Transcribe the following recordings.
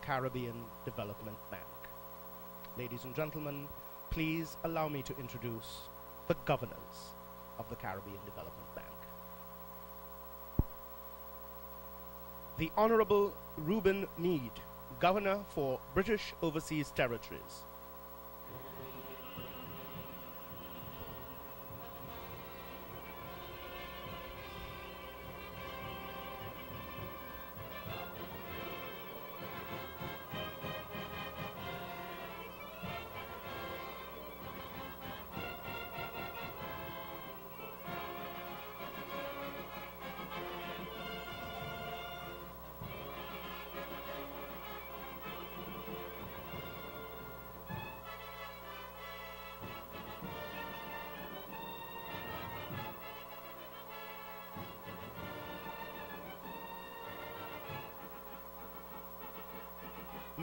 Caribbean Development Bank. Ladies and gentlemen, please allow me to introduce the governors of the Caribbean Development Bank. The Honorable Reuben Mead, Governor for British Overseas Territories.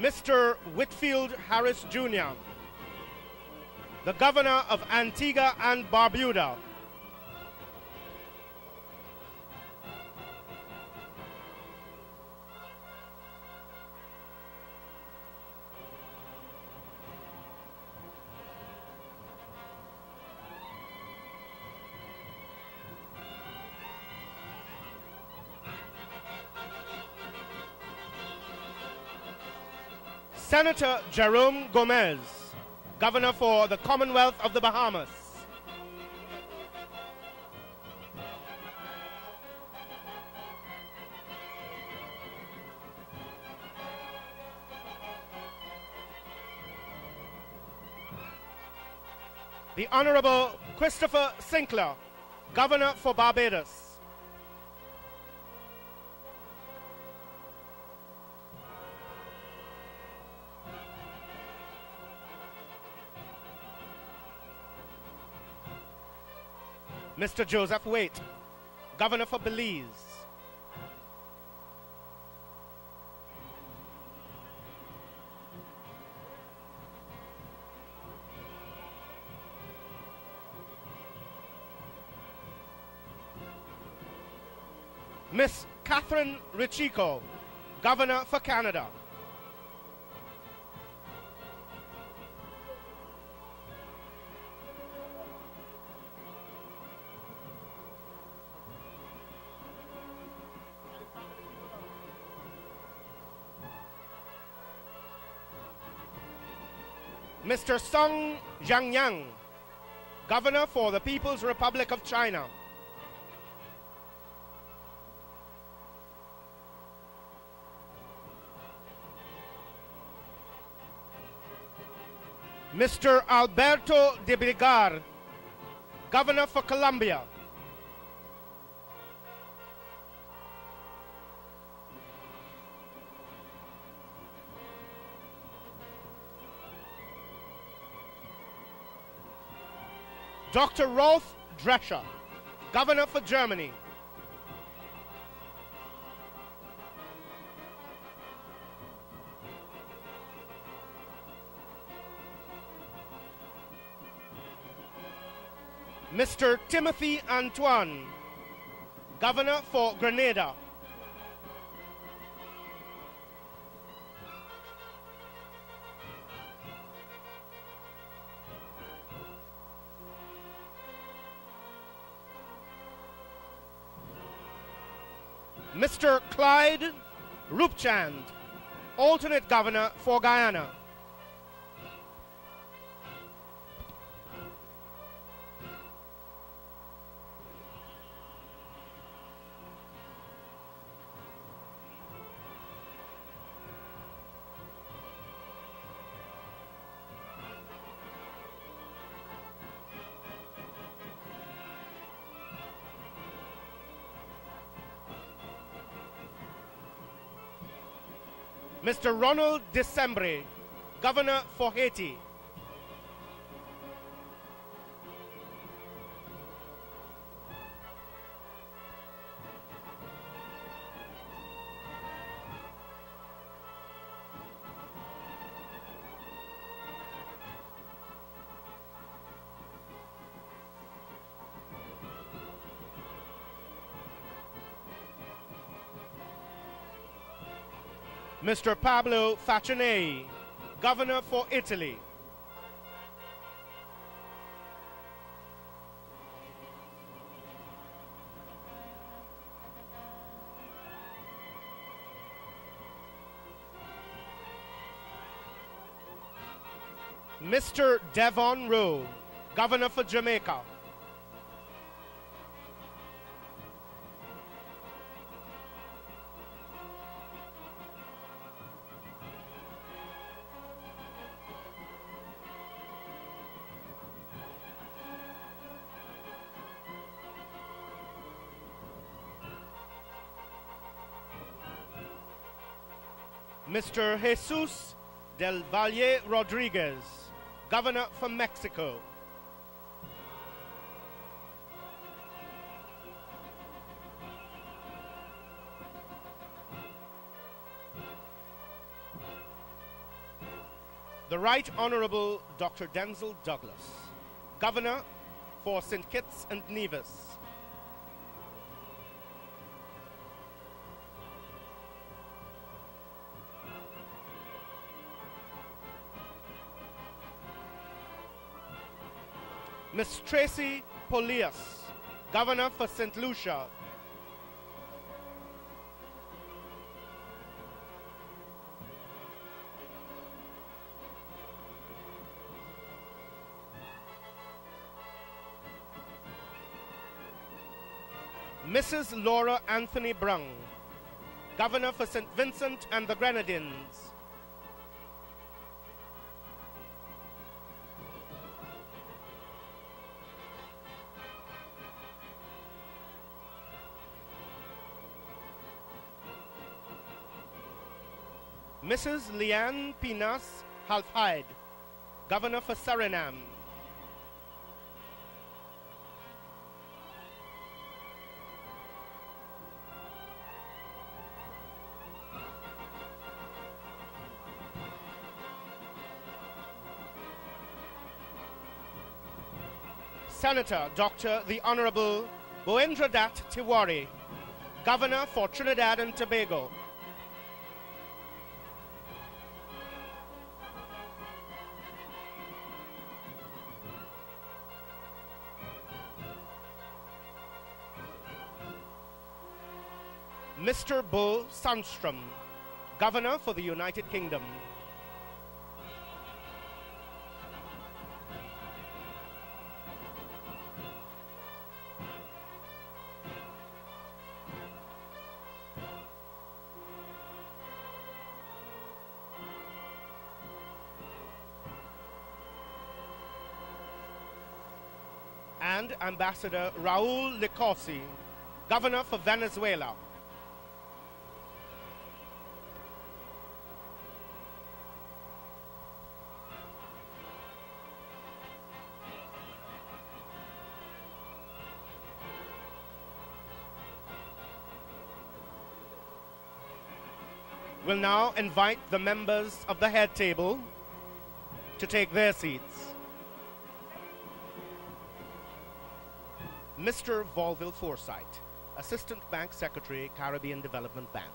Mr. Whitfield Harris Jr., the Governor of Antigua and Barbuda. Senator Jerome Gomez, Governor for the Commonwealth of the Bahamas. The Honorable Christopher Sinclair, Governor for Barbados. Mr. Joseph Waite, Governor for Belize. Miss Catherine Richico, Governor for Canada. Mr. Song Zhangyang, Governor for the People's Republic of China. Mr. Alberto de Brigar, Governor for Colombia. Dr. Rolf Drescher, Governor for Germany. Mr. Timothy Antoine, Governor for Grenada. Mr. Clyde Rupchand, alternate governor for Guyana. Mr. Ronald Decembre, Governor for Haiti. Mr. Pablo Facinei, Governor for Italy. Mr. Devon Rowe, Governor for Jamaica. Mr. Jesus del Valle Rodriguez, Governor for Mexico. The Right Honorable Dr. Denzel Douglas, Governor for St. Kitts and Nevis. Ms. Tracy Polias, Governor for St. Lucia. Mrs. Laura Anthony Brung, Governor for St. Vincent and the Grenadines. Mrs. Leanne Pinas Halfhide, Governor for Suriname. Senator Dr. the Honorable Boendradat Tiwari, Governor for Trinidad and Tobago. Mr. Bo Sandstrom, Governor for the United Kingdom. And Ambassador Raul Licosi, Governor for Venezuela. We'll now invite the members of the head table to take their seats. Mr. Volville Forsyth, Assistant Bank Secretary, Caribbean Development Bank.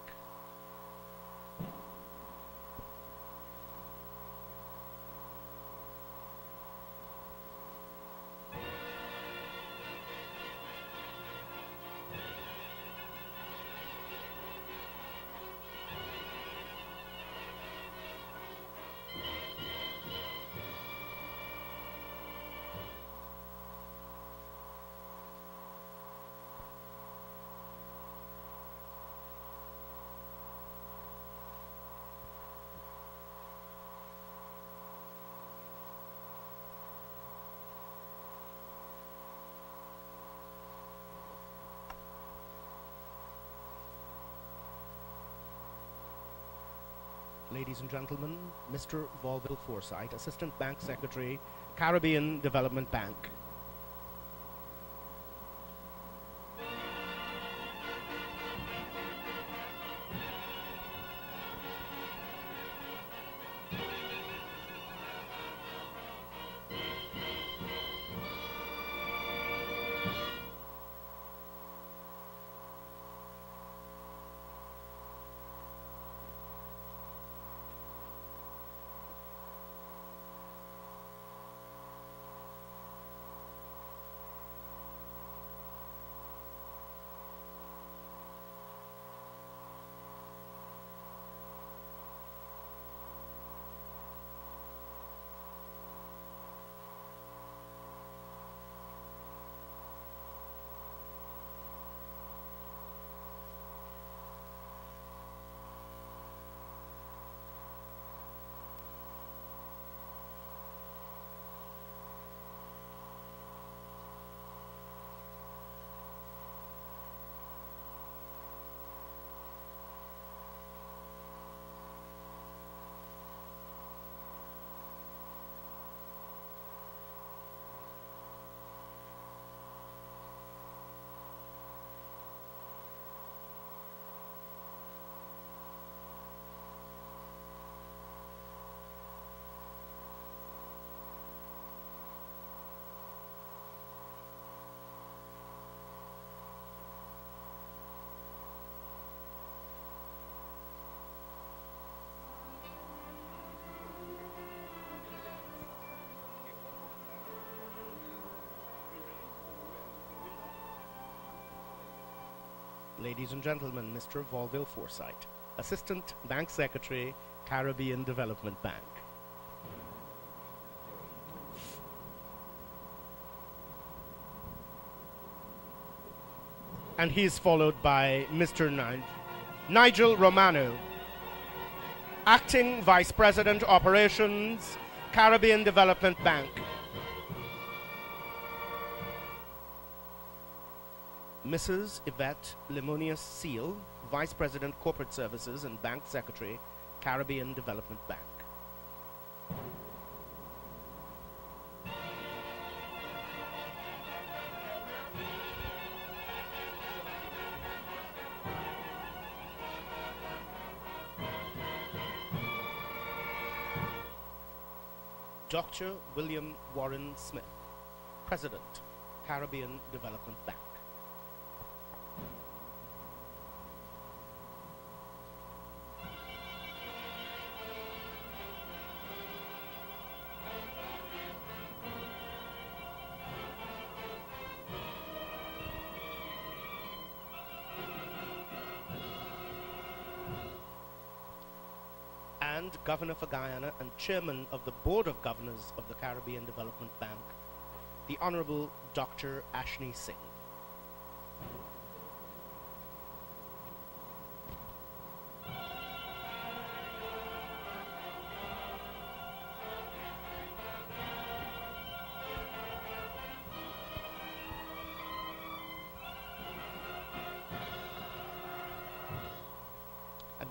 Ladies and gentlemen, Mr. Volville Forsyth, Assistant Bank Secretary, Caribbean Development Bank. Ladies and gentlemen, Mr. Volville Forsyth, Assistant Bank Secretary, Caribbean Development Bank. And he's followed by Mr. Nigel Romano, Acting Vice President Operations, Caribbean Development Bank. Mrs. Yvette Lemonius Seal, Vice President Corporate Services and Bank Secretary, Caribbean Development Bank. Dr. William Warren Smith, President, Caribbean Development Bank. And Governor for Guyana and Chairman of the Board of Governors of the Caribbean Development Bank, the Honorable Dr. Ashney Singh.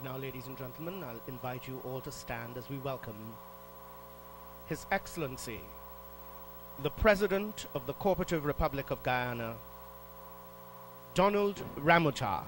Now, ladies and gentlemen, I'll invite you all to stand as we welcome His Excellency, the President of the Cooperative Republic of Guyana, Donald Ramuta.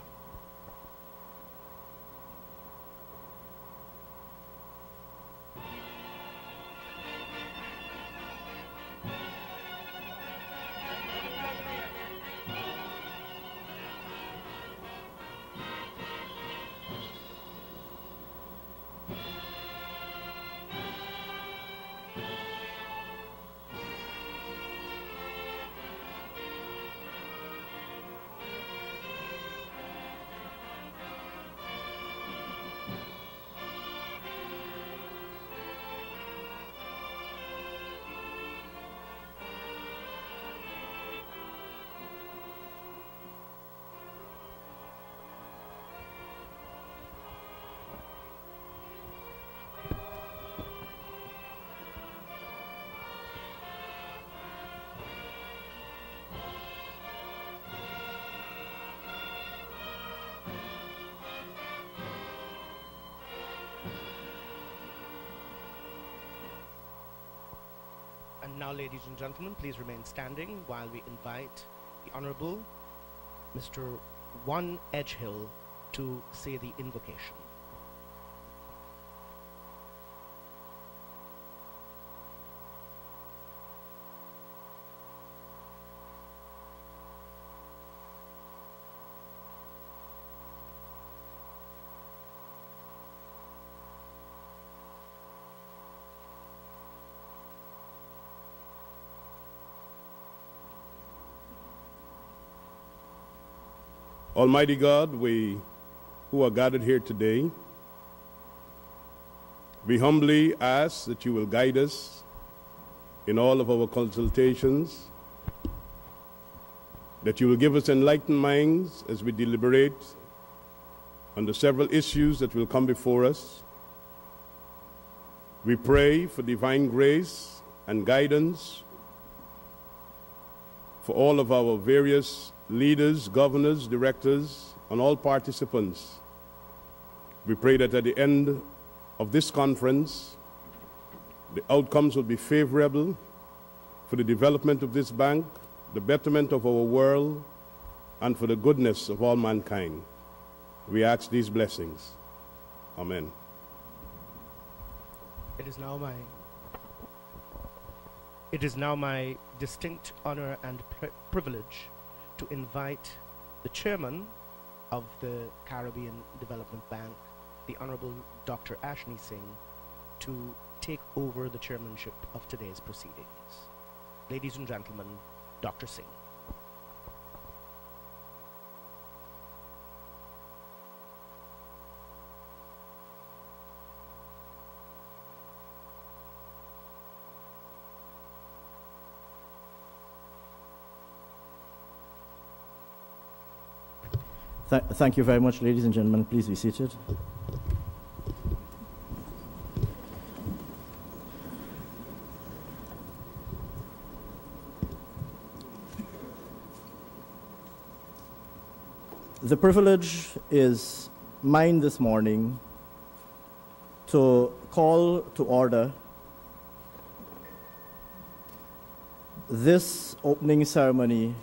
And now, ladies and gentlemen, please remain standing while we invite the Honorable Mr. One Edgehill to say the invocation. Almighty God, we who are gathered here today, we humbly ask that you will guide us in all of our consultations, that you will give us enlightened minds as we deliberate on the several issues that will come before us. We pray for divine grace and guidance for all of our various leaders, governors, directors, and all participants. We pray that at the end of this conference, the outcomes will be favorable for the development of this bank, the betterment of our world, and for the goodness of all mankind. We ask these blessings. Amen. It is now my distinct honor and privilege to invite the Chairman of the Caribbean Development Bank, the Honorable Dr. Ashney Singh, to take over the chairmanship of today's proceedings. Ladies and gentlemen, Dr. Singh. Thank you very much, ladies and gentlemen. Please be seated. The privilege is mine this morning to call to order this opening ceremony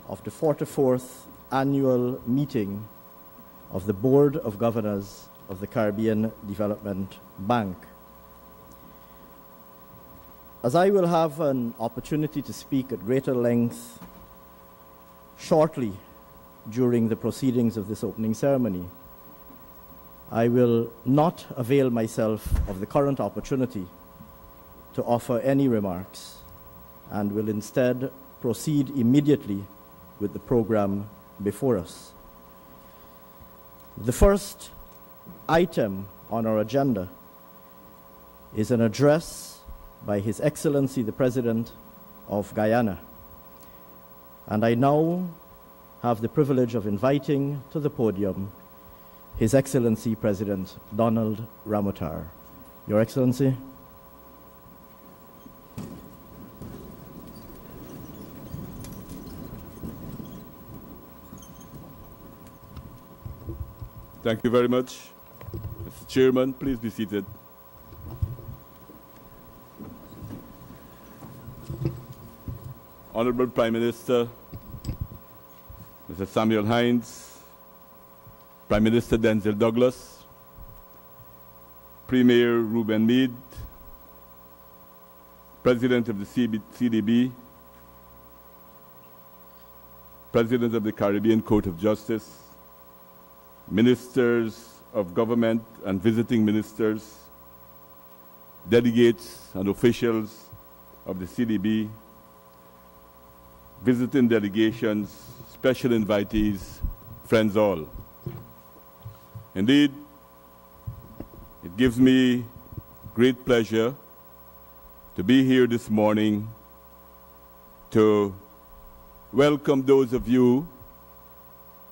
of the 44th annual meeting of the Board of Governors of the Caribbean Development Bank. As I will have an opportunity to speak at greater length shortly during the proceedings of this opening ceremony, I will not avail myself of the current opportunity to offer any remarks and will instead proceed immediately with the program before us. The first item on our agenda is an address by His Excellency the President of Guyana. And I now have the privilege of inviting to the podium His Excellency President Donald Ramotar. Your Excellency. Thank you very much. Mr. Chairman, please be seated. Honorable Prime Minister, Mr. Samuel Hines, Prime Minister Denzel Douglas, Premier Reuben Meade, President of the CDB, President of the Caribbean Court of Justice, Ministers of Government and visiting ministers, delegates and officials of the CDB, visiting delegations, special invitees, friends all. Indeed, it gives me great pleasure to be here this morning to welcome those of you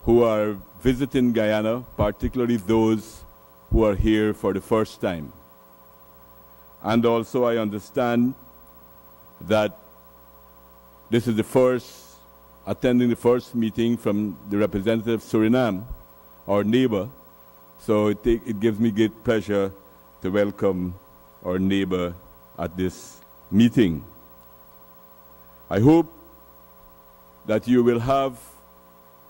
who are visiting Guyana, particularly those who are here for the first time. And also I understand that this is attending the first meeting from the representative of Suriname, our neighbor. So it gives me great pleasure to welcome our neighbor at this meeting. I hope that you will have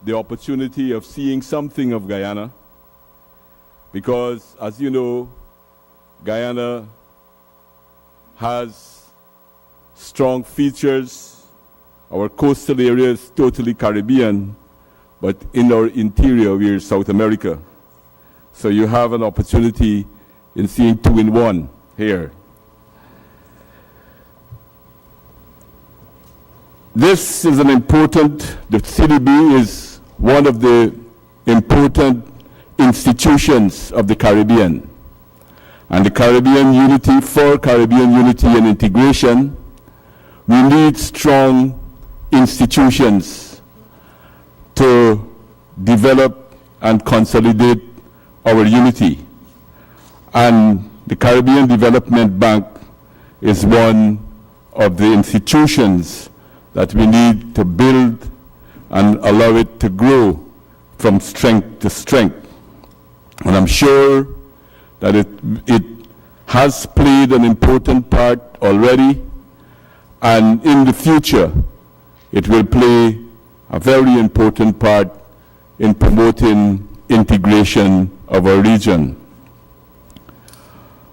the opportunity of seeing something of Guyana, because as you know, Guyana has strong features. Our coastal area is totally Caribbean, but in our interior we are South America. So you have an opportunity in seeing two in one here. This is the CDB is one of the important institutions of the Caribbean. And the Caribbean unity, for Caribbean unity and integration, we need strong institutions to develop and consolidate our unity. And the Caribbean Development Bank is one of the institutions that we need to build and allow it to grow from strength to strength. And I'm sure that it has played an important part already, and in the future it will play a very important part in promoting integration of our region.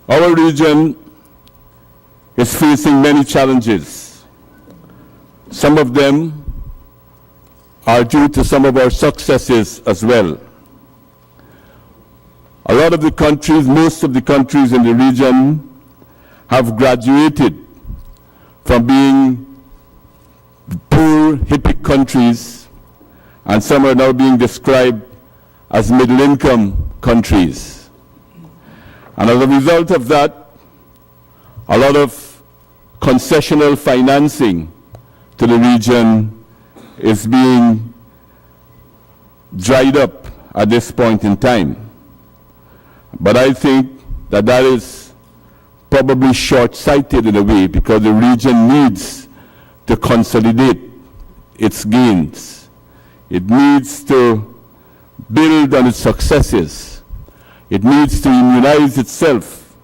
Our region is facing many challenges. Some of them are due to some of our successes as well. A lot of the countries, most of the countries in the region have graduated from being poor, hippie countries, and some are now being described as middle-income countries. And as a result of that, a lot of concessional financing to the region is being dried up at this point in time. But I think that that is probably short-sighted in a way, because the region needs to consolidate its gains. It needs to build on its successes. It needs to immunize itself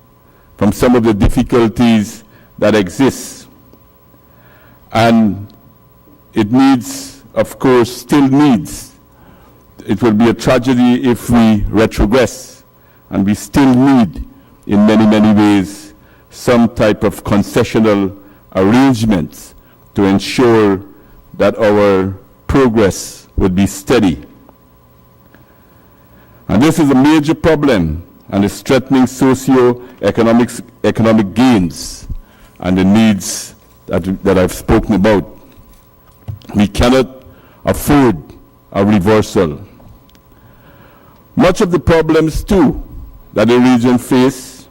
from some of the difficulties that exist. And it needs, of course, still needs. It will be a tragedy if we retrogress, and we still need, in many, many ways, some type of concessional arrangements to ensure that our progress would be steady. And this is a major problem, and is threatening socio-economic gains and the needs that I've spoken about. We cannot afford a reversal. Much of the problems, too, that the region face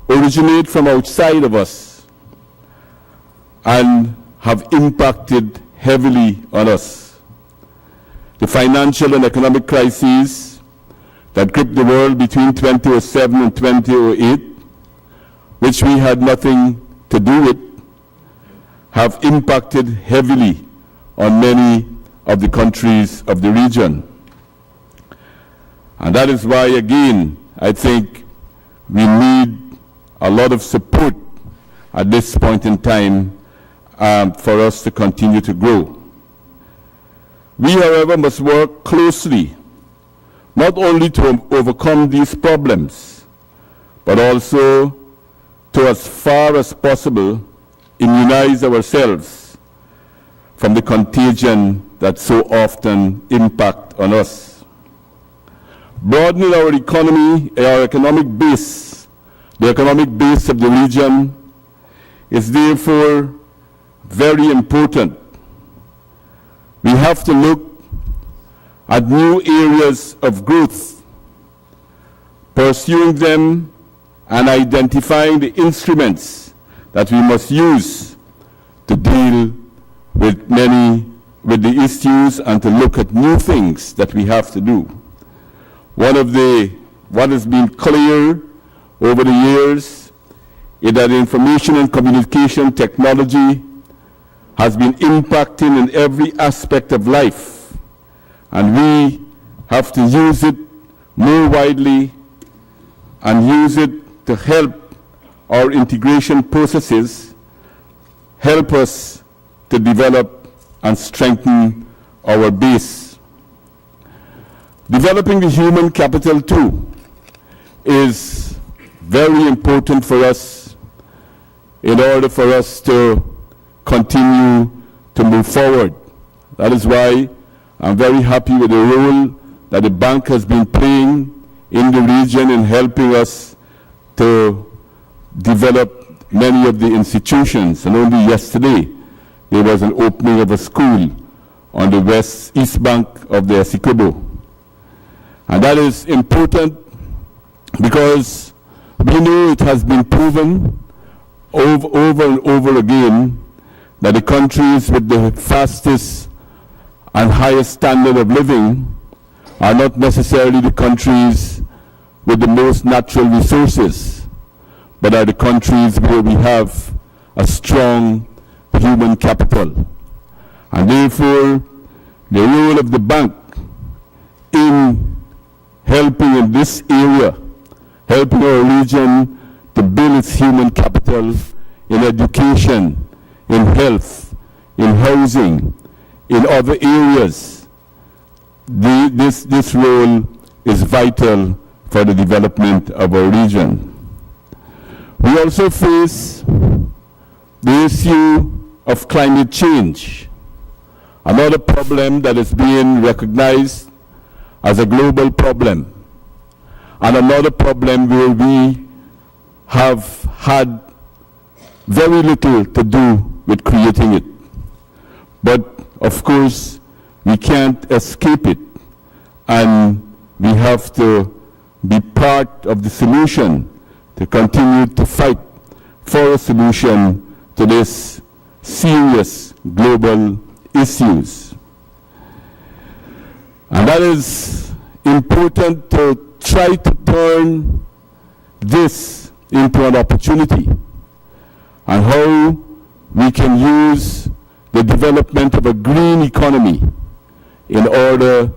originate from outside of us and have impacted heavily on us. The financial and economic crises that gripped the world between 2007 and 2008, which we had nothing to do with, have impacted heavily on many of the countries of the region. And that is why, again, I think we need a lot of support at this point in time for us to continue to grow. We, however, must work closely, not only to overcome these problems, but also to, as far as possible, immunize ourselves from the contagion that so often impacts on us. Broadening our economy, our economic base, the economic base of the region, is therefore very important. We have to look at new areas of growth, pursuing them and identifying the instruments that we must use to deal with the issues and to look at new things that we have to do. What has been clear over the years is that information and communication technology has been impacting in every aspect of life, and we have to use it more widely and use it to help our integration processes, help us to develop and strengthen our base. Developing the human capital, too, is very important for us in order for us to continue to move forward. That is why I'm very happy with the role that the bank has been playing in the region in helping us to develop many of the institutions. And only yesterday, there was an opening of a school on the east bank of the Essequibo. And that is important because we know it has been proven over and over again that the countries with the fastest and highest standard of living are not necessarily the countries with the most natural resources, but are the countries where we have a strong human capital. And therefore, the role of the bank in helping in this area, helping our region to build its human capital in education, in health, in housing, in other areas. This role is vital for the development of our region. We also face the issue of climate change, another problem that is being recognized as a global problem, and another problem where we have had very little to do with creating it. But of course, we can't escape it, and we have to be part of the solution to continue to fight for a solution to this serious global issues. And that is important to try to turn this into an opportunity, and how we can use the development of a green economy in order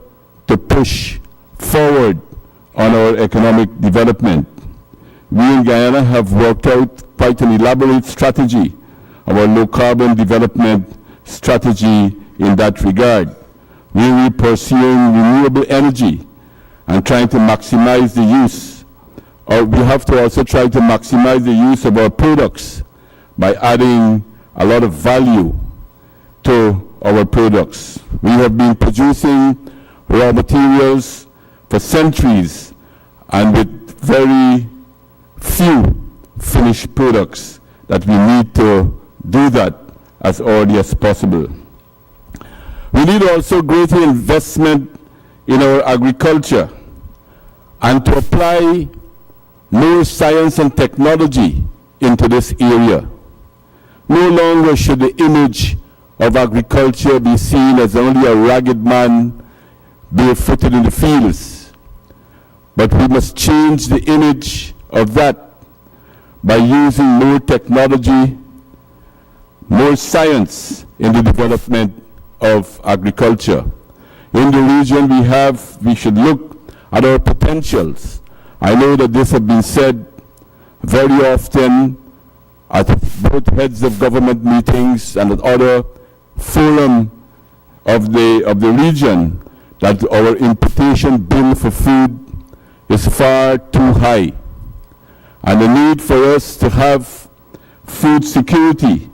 to push forward on our economic development. We in Guyana have worked out quite an elaborate strategy, our low carbon development strategy in that regard. We will be pursuing renewable energy and trying to maximize the use, or we have to also try to maximize the use of our products by adding a lot of value to our products. We have been producing raw materials for centuries and with very few finished products that we need to do that as early as possible. We need also greater investment in our agriculture and to apply more science and technology into this area. No longer should the image of agriculture be seen as only a ragged man barefooted in the fields, but we must change the image of that by using more technology, more science in the development of agriculture. In the region we should look at our potentials. I know that this has been said very often at both heads of government meetings and at other forums of the region, that our importation bill for food is far too high. And the need for us to have food security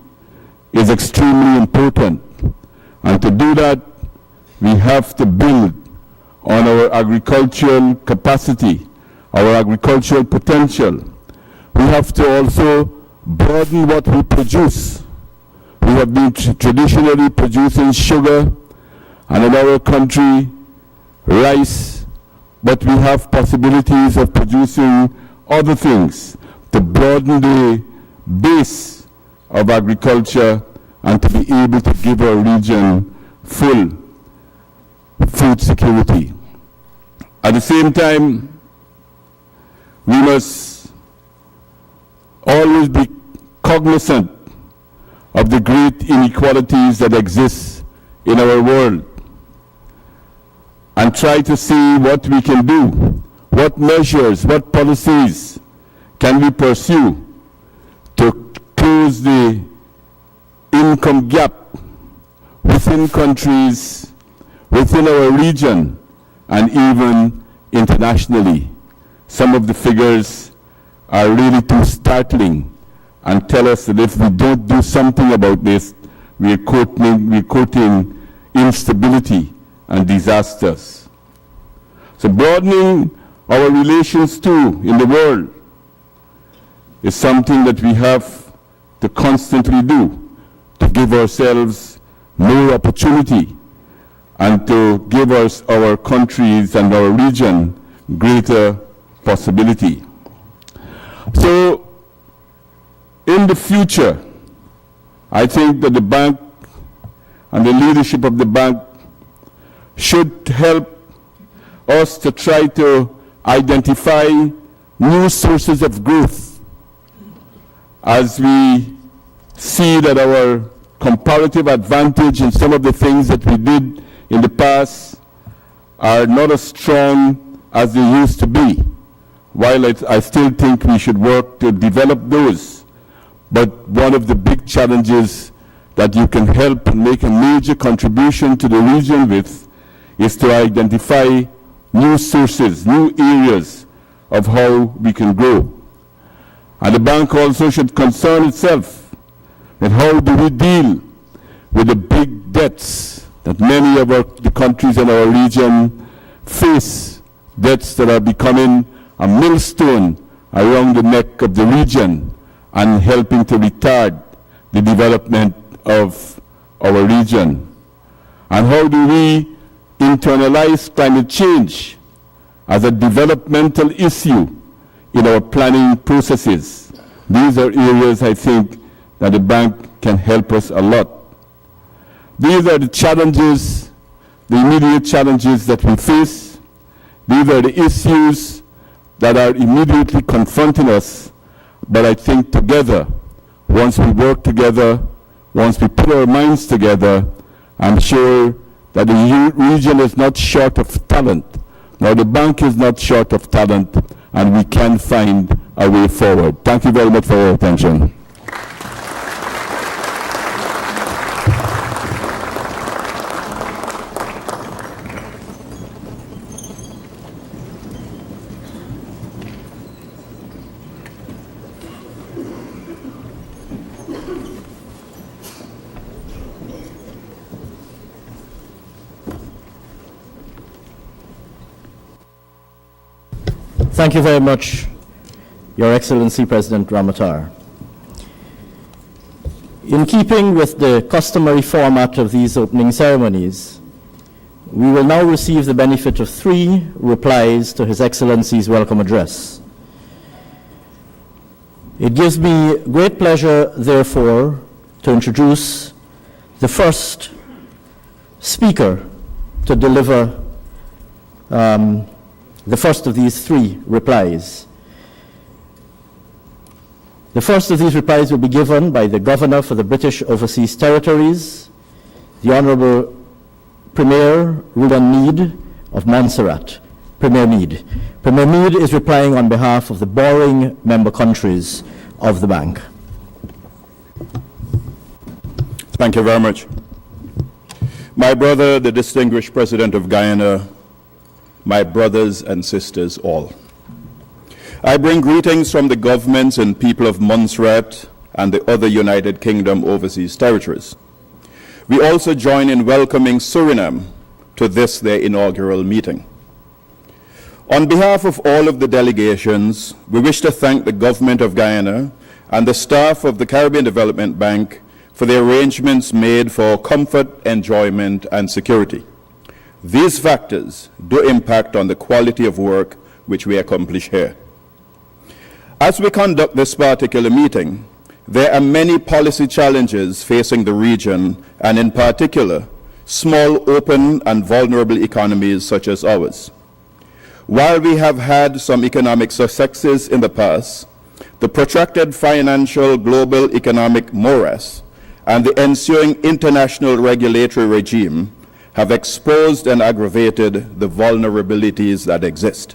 is extremely important. And to do that, we have to build on our agricultural capacity, our agricultural potential. We have to also broaden what we produce. We have been traditionally producing sugar, and in our country, rice, but we have possibilities of producing other things to broaden the base of agriculture and to be able to give our region full food security. At the same time, we must always be cognizant of the great inequalities that exist in our world and try to see what we can do, what measures, what policies can we pursue to close the income gap within countries, within our region, and even internationally. Some of the figures are really too startling and tell us that if we don't do something about this, we're quoting instability and disasters. So broadening our relations too in the world is something that we have to constantly do, to give ourselves more opportunity and to give us, our countries and our region, greater possibility. So in the future, I think that the bank and the leadership of the bank should help us to try to identify new sources of growth as we see that our comparative advantage in some of the things that we did in the past are not as strong as they used to be. While I still think we should work to develop those, but one of the big challenges that you can help and make a major contribution to the region with is to identify new sources, new areas of how we can grow. And the bank also should concern itself with how do we deal with the big debts that many of the countries in our region face, debts that are becoming a millstone around the neck of the region and helping to retard the development of our region. And how do we internalize climate change as a developmental issue in our planning processes? These are areas I think that the bank can help us a lot. These are the challenges the immediate challenges that we face. These are the issues that are immediately confronting us, but I think together, once we work together, once we put our minds together, I'm sure that the region is not short of talent. Now the bank is not short of talent, and we can find a way forward. Thank you very much for your attention. Thank you very much, Your Excellency President Ramatar. In keeping with the customary format of these opening ceremonies, we will now receive the benefit of 3 replies to His Excellency's welcome address. It gives me great pleasure, therefore, to introduce the first speaker to deliver the first of these 3 replies. The first of these replies will be given by the Governor for the British Overseas Territories, the Honourable Premier Rulon Meade of Montserrat. Premier Meade. Premier Meade is replying on behalf of the borrowing member countries of the bank. Thank you very much. My brother, the distinguished President of Guyana, my brothers and sisters all. I bring greetings from the governments and people of Montserrat and the other United Kingdom overseas territories. We also join in welcoming Suriname to this, their inaugural meeting. On behalf of all of the delegations, we wish to thank the government of Guyana and the staff of the Caribbean Development Bank for the arrangements made for comfort, enjoyment, and security. These factors do impact on the quality of work which we accomplish here. As we conduct this particular meeting, there are many policy challenges facing the region, and in particular, small, open, and vulnerable economies such as ours. While we have had some economic successes in the past, the protracted financial global economic morass and the ensuing international regulatory regime have exposed and aggravated the vulnerabilities that exist.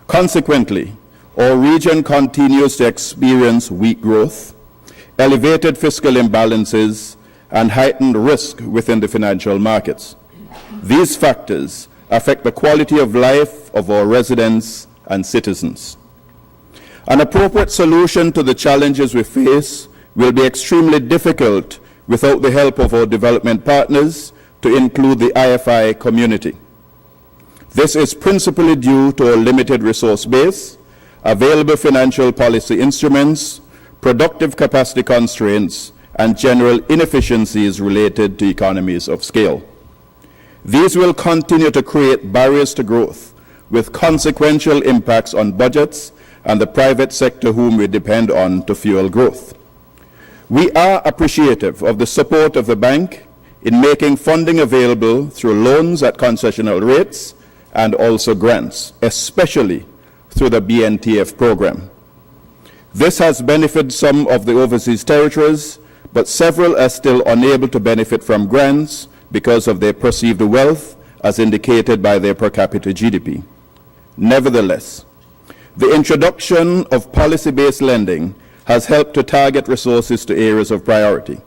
Consequently, our region continues to experience weak growth, elevated fiscal imbalances, and heightened risk within the financial markets. These factors affect the quality of life of our residents and citizens. An appropriate solution to the challenges we face will be extremely difficult without the help of our development partners, to include the IFI community. This is principally due to a limited resource base, available financial policy instruments, productive capacity constraints, and general inefficiencies related to economies of scale. These will continue to create barriers to growth, with consequential impacts on budgets and the private sector whom we depend on to fuel growth. We are appreciative of the support of the bank in making funding available through loans at concessional rates and also grants, especially through the BNTF program. This has benefited some of the overseas territories, but several are still unable to benefit from grants because of their perceived wealth, as indicated by their per capita GDP. Nevertheless, the introduction of policy-based lending has helped to target resources to areas of priority.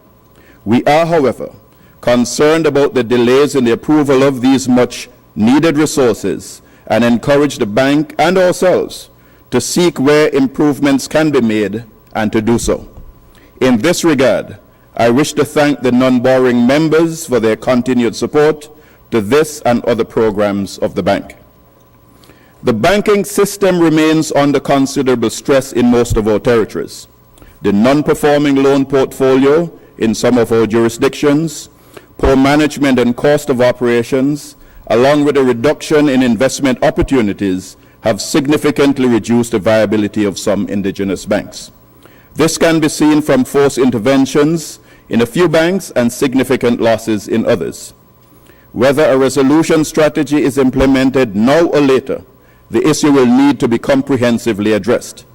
We are, however, concerned about the delays in the approval of these much needed resources and encourage the bank and ourselves to seek where improvements can be made and to do so. In this regard, I wish to thank the non-borrowing members for their continued support to this and other programs of the bank. The banking system remains under considerable stress in most of our territories. The non-performing loan portfolio in some of our jurisdictions, poor management and cost of operations, along with a reduction in investment opportunities, have significantly reduced the viability of some indigenous banks. This can be seen from forced interventions in a few banks and significant losses in others. Whether a resolution strategy is implemented now or later, the issue will need to be comprehensively addressed.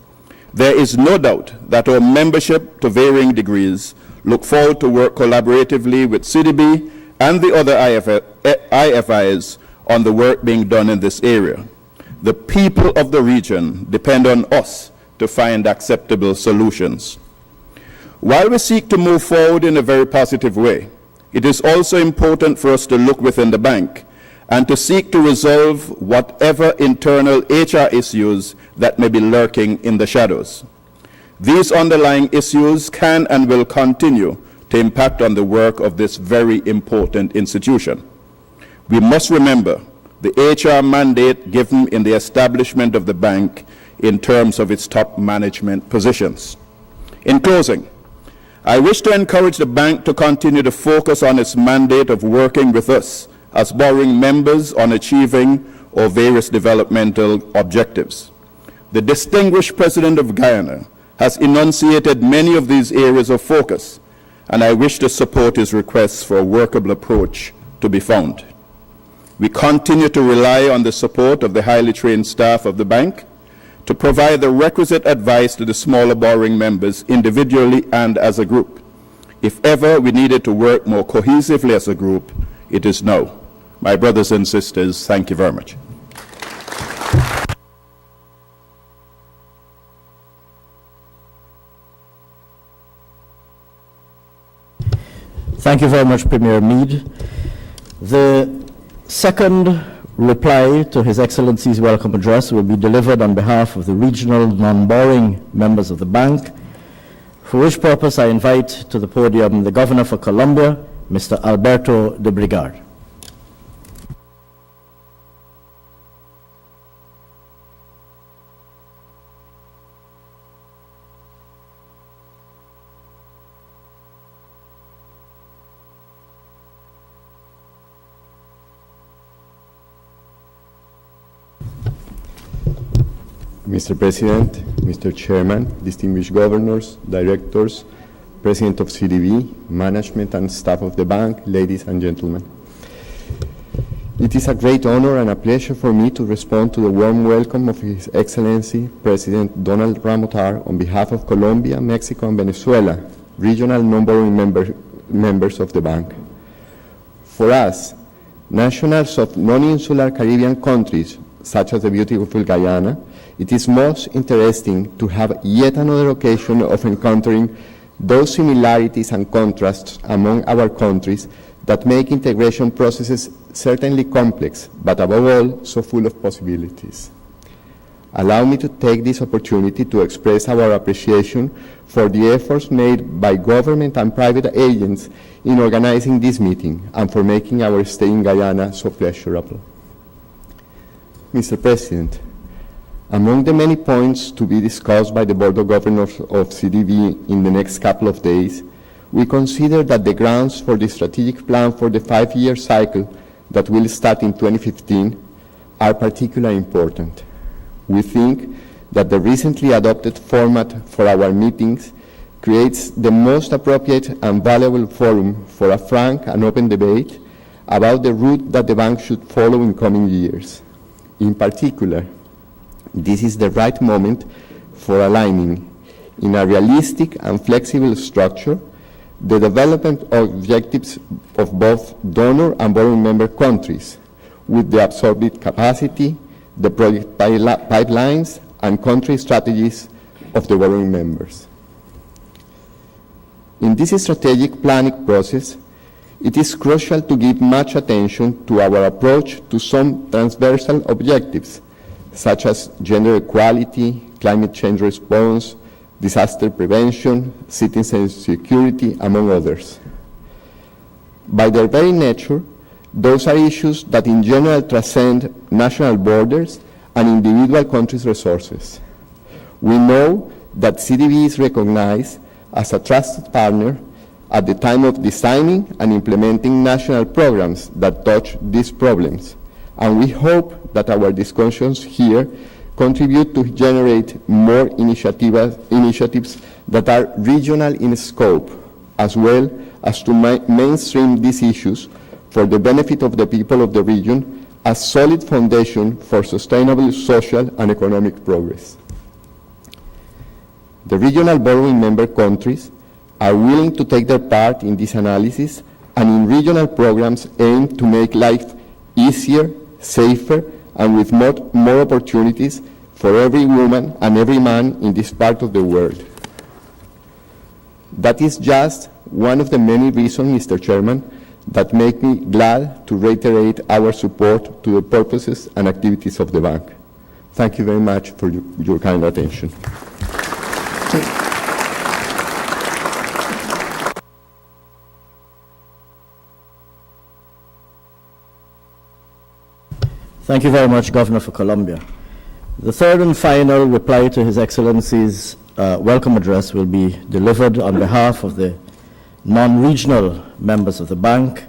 There is no doubt that our membership, to varying degrees, look forward to work collaboratively with CDB and the other IFIs on the work being done in this area. The people of the region depend on us to find acceptable solutions. While we seek to move forward in a very positive way, it is also important for us to look within the bank and to seek to resolve whatever internal HR issues that may be lurking in the shadows. These underlying issues can and will continue to impact on the work of this very important institution. We must remember the HR mandate given in the establishment of the bank in terms of its top management positions. In closing, I wish to encourage the bank to continue to focus on its mandate of working with us as borrowing members on achieving our various developmental objectives. The distinguished President of Guyana has enunciated many of these areas of focus, and I wish to support his requests for a workable approach to be found. We continue to rely on the support of the highly trained staff of the bank to provide the requisite advice to the smaller borrowing members individually and as a group. If ever we needed to work more cohesively as a group, it is now. My brothers and sisters, thank you very much. Thank you very much, Premier Meade. The second reply to His Excellency's welcome address will be delivered on behalf of the regional non-borrowing members of the bank, for which purpose I invite to the podium the Governor for Colombia, Mr. Alberto de Brigard. Mr. President, Mr. Chairman, distinguished governors, directors, President of CDB, management and staff of the bank, ladies and gentlemen. It is a great honor and a pleasure for me to respond to the warm welcome of His Excellency President Donald Ramotar on behalf of Colombia, Mexico, and Venezuela, regional non-borrowing members of the bank. For us, nationals of non-insular Caribbean countries, such as the beautiful Guyana, it is most interesting to have yet another occasion of encountering those similarities and contrasts among our countries that make integration processes certainly complex, but above all, so full of possibilities. Allow me to take this opportunity to express our appreciation for the efforts made by government and private agents in organizing this meeting and for making our stay in Guyana so pleasurable. Mr. President, among the many points to be discussed by the Board of Governors of CDB in the next couple of days, we consider that the grounds for the strategic plan for the 5-year cycle that will start in 2015 are particularly important. We think that the recently adopted format for our meetings creates the most appropriate and valuable forum for a frank and open debate about the route that the bank should follow in coming years. In particular, this is the right moment for aligning, in a realistic and flexible structure, the development objectives of both donor and borrowing member countries, with the absorbed capacity, the project pipelines, and country strategies of the borrowing members. In this strategic planning process, it is crucial to give much attention to our approach to some transversal objectives, such as gender equality, climate change response, disaster prevention, citizen security, among others. By their very nature, those are issues that in general transcend national borders and individual countries' resources. We know that CDB is recognized as a trusted partner at the time of designing and implementing national programs that touch these problems, and we hope that our discussions here contribute to generate more initiatives that are regional in scope, as well as to mainstream these issues for the benefit of the people of the region, a solid foundation for sustainable social and economic progress. The regional borrowing member countries are willing to take their part in this analysis and in regional programs aimed to make life easier, safer, and with more opportunities for every woman and every man in this part of the world. That is just one of the many reasons, Mr. Chairman, that make me glad to reiterate our support to the purposes and activities of the bank. Thank you very much for your kind attention. Thank you very much, Governor for Colombia. The third and final reply to His Excellency's welcome address will be delivered on behalf of the non-regional members of the bank,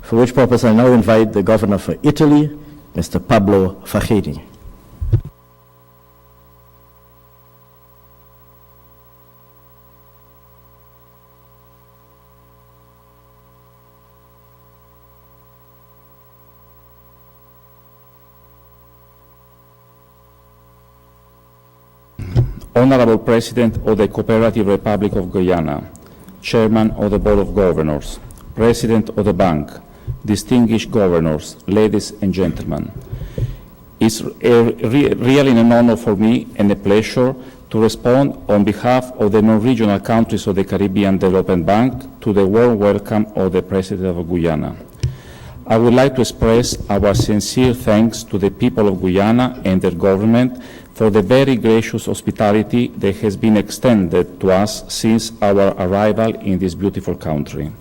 for which purpose I now invite the Governor for Italy, Mr. Pablo Fajedi. Honorable President of the Cooperative Republic of Guyana, Chairman of the Board of Governors, President of the Bank, distinguished governors, ladies and gentlemen. It's really an honor for me and a pleasure to respond on behalf of the non-regional countries of the Caribbean Development Bank to the warm welcome of the President of Guyana. I would like to express our sincere thanks to the people of Guyana and their government for the very gracious hospitality that has been extended to us since our arrival in this beautiful country.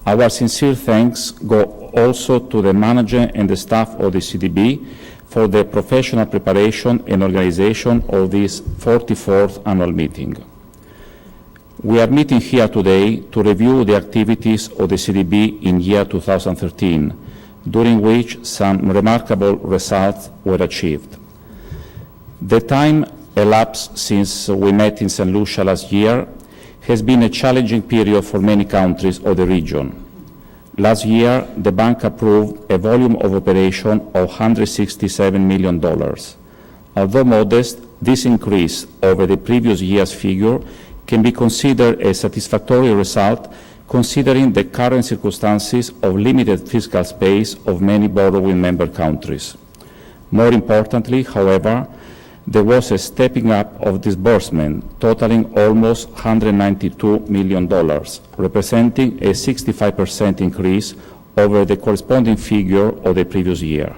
Our sincere thanks go also to the manager and the staff of the CDB for the professional preparation and organization of this 44th annual meeting. We are meeting here today to review the activities of the CDB in year 2013, during which some remarkable results were achieved. The time elapsed since we met in St. Lucia last year has been a challenging period for many countries of the region. Last year, the bank approved a volume of operation of $167 million. Although modest, this increase over the previous year's figure can be considered a satisfactory result considering the current circumstances of limited fiscal space of many borrowing member countries. More importantly, however, there was a stepping up of disbursement totaling almost $192 million, representing a 65% increase over the corresponding figure of the previous year.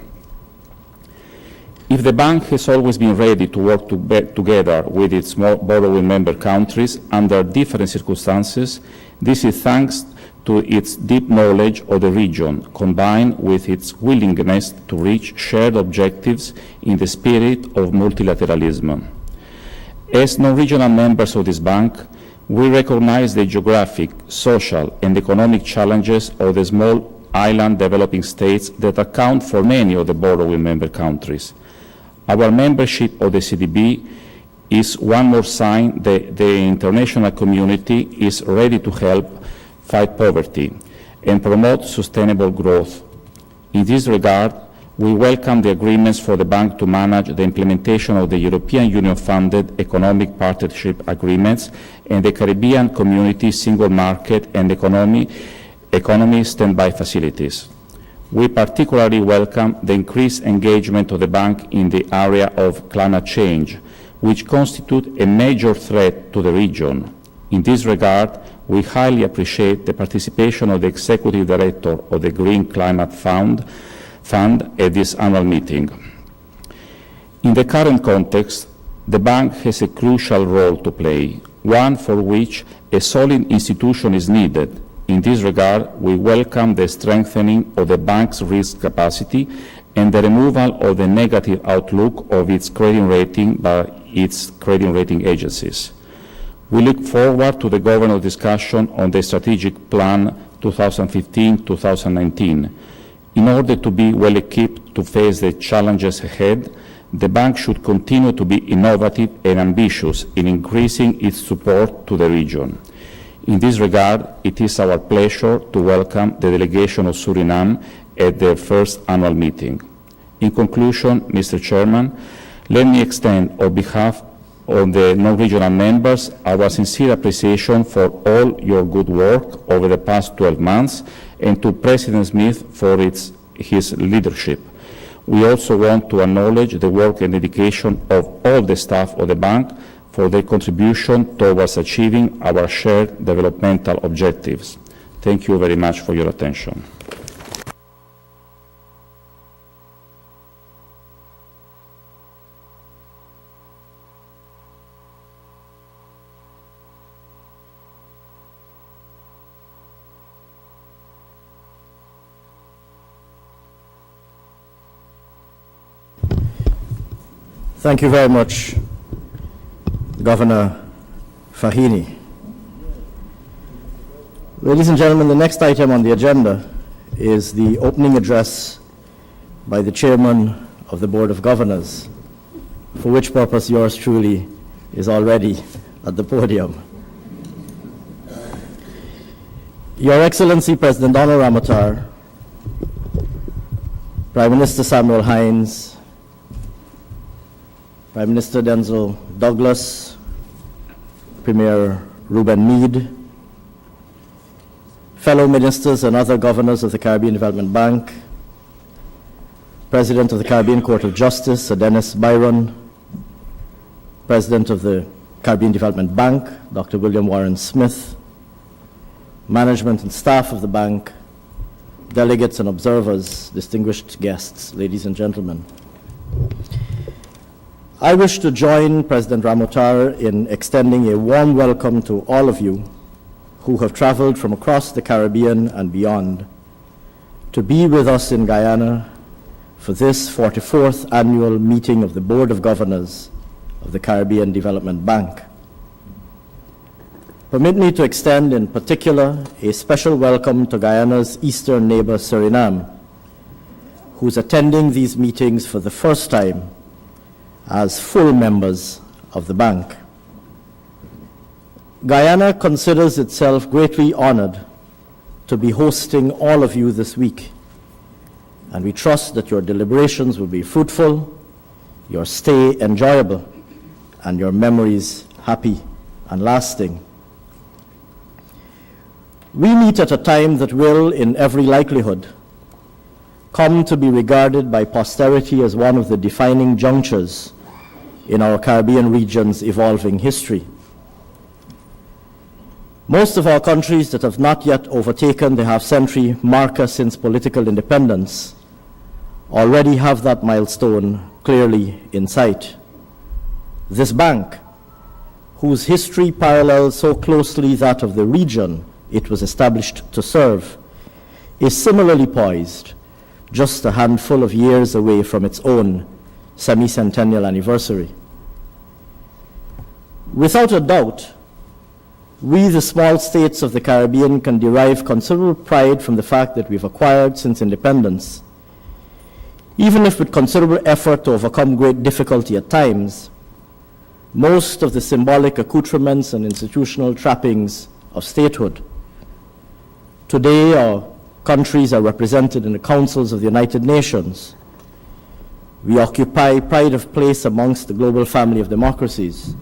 If the bank has always been ready to work together with its borrowing member countries under different circumstances, this is thanks to its deep knowledge of the region, combined with its willingness to reach shared objectives in the spirit of multilateralism. As non-regional members of this bank, we recognize the geographic, social, and economic challenges of the small island developing states that account for many of the borrowing member countries. Our membership of the CDB is one more sign that the international community is ready to help fight poverty and promote sustainable growth. In this regard, we welcome the agreements for the bank to manage the implementation of the European Union-funded economic partnership agreements and the Caribbean Community Single Market and Economy standby facilities. We particularly welcome the increased engagement of the bank in the area of climate change, which constitute a major threat to the region. In this regard, we highly appreciate the participation of the Executive Director of the Green Climate Fund at this annual meeting. In the current context, the bank has a crucial role to play, one for which a solid institution is needed. In this regard, we welcome the strengthening of the bank's risk capacity and the removal of the negative outlook of its credit rating by its credit rating agencies. We look forward to the Governor's discussion on the strategic plan 2015-2019. In order to be well equipped to face the challenges ahead, the bank should continue to be innovative and ambitious in increasing its support to the region. In this regard, it is our pleasure to welcome the delegation of Suriname at their first annual meeting. In conclusion, Mr. Chairman, let me extend on behalf of the non-regional members our sincere appreciation for all your good work over the past 12 months and to President Smith for his leadership. We also want to acknowledge the work and dedication of all the staff of the bank for their contribution towards achieving our shared developmental objectives. Thank you very much for your attention. Thank you very much, Governor Fahini. Ladies and gentlemen, the next item on the agenda is the opening address by the Chairman of the Board of Governors, for which purpose yours truly is already at the podium. Your Excellency President Donald Ramotar, Prime Minister Samuel Hines, Prime Minister Denzel Douglas, Premier Reuben Meade, fellow ministers and other governors of the Caribbean Development Bank, President of the Caribbean Court of Justice, Sir Dennis Byron, President of the Caribbean Development Bank, Dr. William Warren Smith, management and staff of the bank, delegates and observers, distinguished guests, ladies and gentlemen. I wish to join President Ramotar in extending a warm welcome to all of you who have traveled from across the Caribbean and beyond to be with us in Guyana for this 44th annual meeting of the Board of Governors of the Caribbean Development Bank. Permit me to extend in particular a special welcome to Guyana's eastern neighbor Suriname, who's attending these meetings for the first time as full members of the bank. Guyana considers itself greatly honored to be hosting all of you this week, and we trust that your deliberations will be fruitful, your stay enjoyable, and your memories happy and lasting. We meet at a time that will, in every likelihood, come to be regarded by posterity as one of the defining junctures in our Caribbean region's evolving history. Most of our countries that have not yet overtaken the half-century marker since political independence already have that milestone clearly in sight. This bank, whose history parallels so closely that of the region it was established to serve, is similarly poised, just a handful of years away from its own semi-centennial anniversary. Without a doubt, we, the small states of the Caribbean, can derive considerable pride from the fact that we've acquired since independence, even if with considerable effort to overcome great difficulty at times, most of the symbolic accoutrements and institutional trappings of statehood. Today, our countries are represented in the councils of the United Nations. We occupy pride of place amongst the global family of democracies.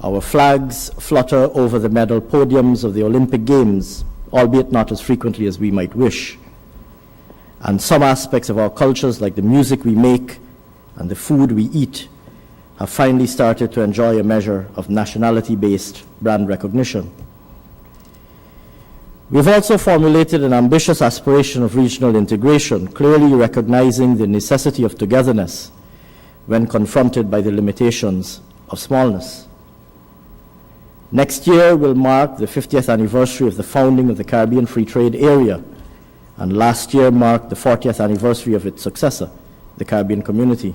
Our flags flutter over the medal podiums of the Olympic Games, albeit not as frequently as we might wish. And some aspects of our cultures, like the music we make and the food we eat, have finally started to enjoy a measure of nationality-based brand recognition. We've also formulated an ambitious aspiration of regional integration, clearly recognizing the necessity of togetherness when confronted by the limitations of smallness. Next year will mark the 50th anniversary of the founding of the Caribbean Free Trade Area, and last year marked the 40th anniversary of its successor, the Caribbean Community.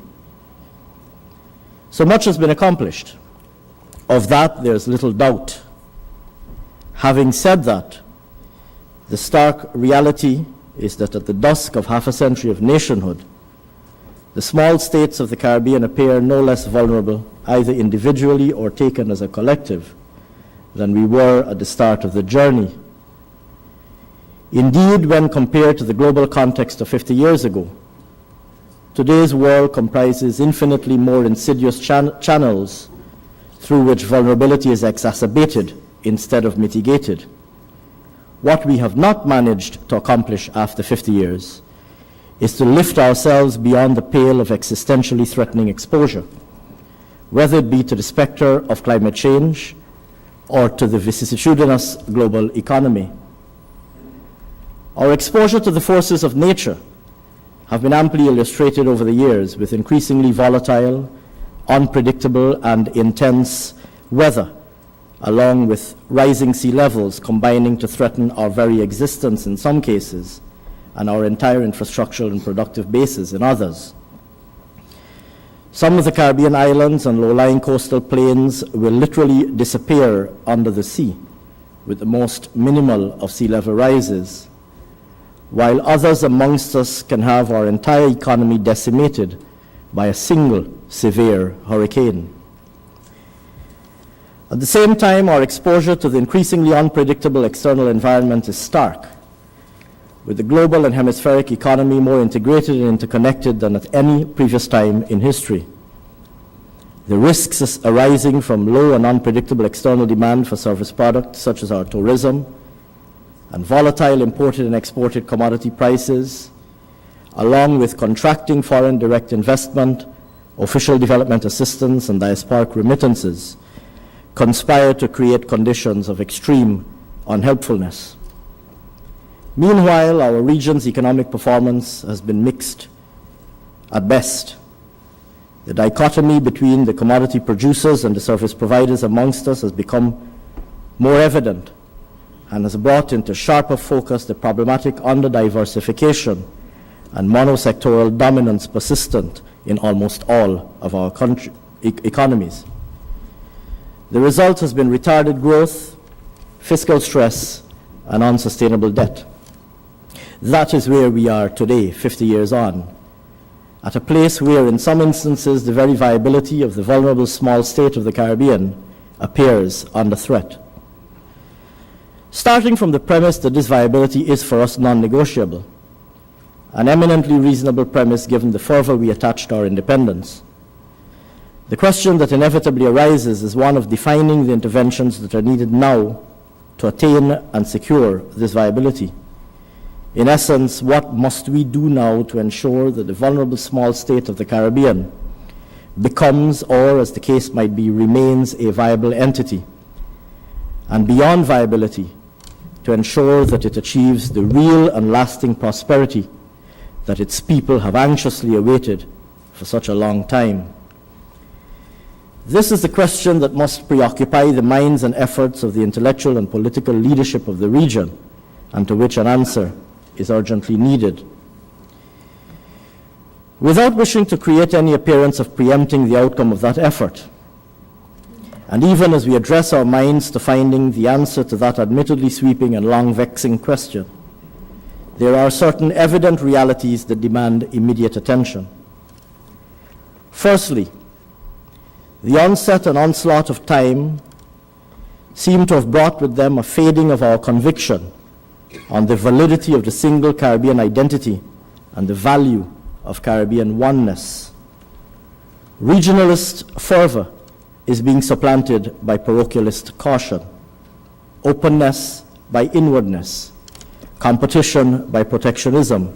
So much has been accomplished. Of that, there's little doubt. Having said that, the stark reality is that at the dusk of half a century of nationhood, the small states of the Caribbean appear no less vulnerable, either individually or taken as a collective, than we were at the start of the journey. Indeed, when compared to the global context of 50 years ago, today's world comprises infinitely more insidious channels through which vulnerability is exacerbated instead of mitigated. What we have not managed to accomplish after 50 years is to lift ourselves beyond the pale of existentially threatening exposure, whether it be to the specter of climate change or to the vicissitudinous global economy. Our exposure to the forces of nature have been amply illustrated over the years with increasingly volatile, unpredictable, and intense weather, along with rising sea levels combining to threaten our very existence in some cases and our entire infrastructural and productive bases in others. Some of the Caribbean islands and low-lying coastal plains will literally disappear under the sea with the most minimal of sea level rises, while others amongst us can have our entire economy decimated by a single severe hurricane. At the same time, our exposure to the increasingly unpredictable external environment is stark, with the global and hemispheric economy more integrated and interconnected than at any previous time in history. The risks arising from low and unpredictable external demand for service products such as our tourism, and volatile imported and exported commodity prices, along with contracting foreign direct investment, official development assistance, and diasporic remittances, conspire to create conditions of extreme unhelpfulness. Meanwhile, our region's economic performance has been mixed at best. The dichotomy between the commodity producers and the service providers amongst us has become more evident and has brought into sharper focus the problematic under-diversification and monosectoral dominance persistent in almost all of our economies. The result has been retarded growth, fiscal stress, and unsustainable debt. That is where we are today, 50 years on, at a place where, in some instances, the very viability of the vulnerable small state of the Caribbean appears under threat. Starting from the premise that this viability is for us non-negotiable, an eminently reasonable premise given the fervor we attach to our independence, the question that inevitably arises is one of defining the interventions that are needed now to attain and secure this viability. In essence, what must we do now to ensure that the vulnerable small state of the Caribbean becomes, or as the case might be, remains a viable entity? And beyond viability, to ensure that it achieves the real and lasting prosperity that its people have anxiously awaited for such a long time. This is the question that must preoccupy the minds and efforts of the intellectual and political leadership of the region, and to which an answer is urgently needed. Without wishing to create any appearance of preempting the outcome of that effort, and even as we address our minds to finding the answer to that admittedly sweeping and long vexing question, there are certain evident realities that demand immediate attention. Firstly, the onset and onslaught of time seem to have brought with them a fading of our conviction on the validity of the single Caribbean identity and the value of Caribbean oneness. Regionalist fervor is being supplanted by parochialist caution, openness by inwardness, competition by protectionism,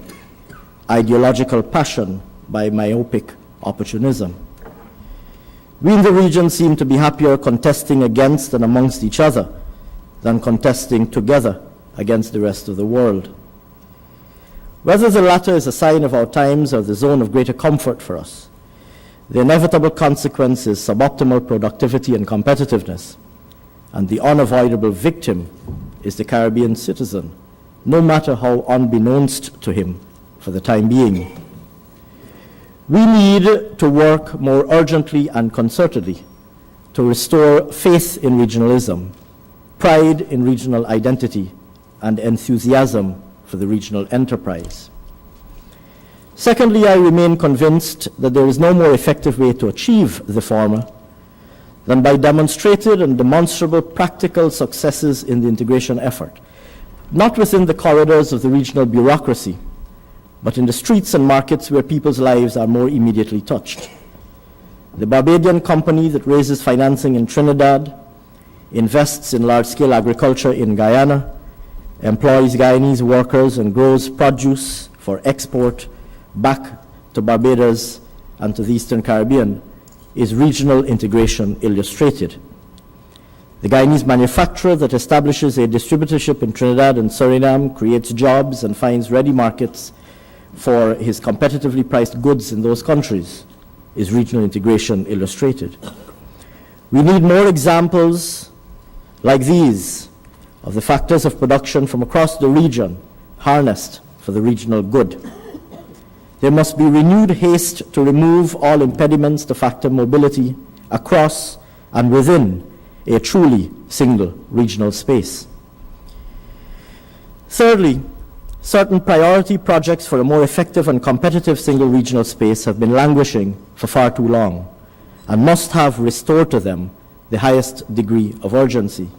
ideological passion by myopic opportunism. We in the region seem to be happier contesting against and amongst each other than contesting together against the rest of the world. Whether the latter is a sign of our times or the zone of greater comfort for us, the inevitable consequence is suboptimal productivity and competitiveness, and the unavoidable victim is the Caribbean citizen, no matter how unbeknownst to him for the time being. We need to work more urgently and concertedly to restore faith in regionalism, pride in regional identity, and enthusiasm for the regional enterprise. Secondly, I remain convinced that there is no more effective way to achieve the former than by demonstrated and demonstrable practical successes in the integration effort, not within the corridors of the regional bureaucracy, but in the streets and markets where people's lives are more immediately touched. The Barbadian company that raises financing in Trinidad, invests in large-scale agriculture in Guyana, employs Guyanese workers and grows produce for export back to Barbados and to the Eastern Caribbean is regional integration illustrated. The Guyanese manufacturer that establishes a distributorship in Trinidad and Suriname, creates jobs and finds ready markets for his competitively priced goods in those countries is regional integration illustrated. We need more examples like these of the factors of production from across the region harnessed for the regional good. There must be renewed haste to remove all impediments to factor mobility across and within a truly single regional space. Thirdly, certain priority projects for a more effective and competitive single regional space have been languishing for far too long and must have restored to them the highest degree of urgency.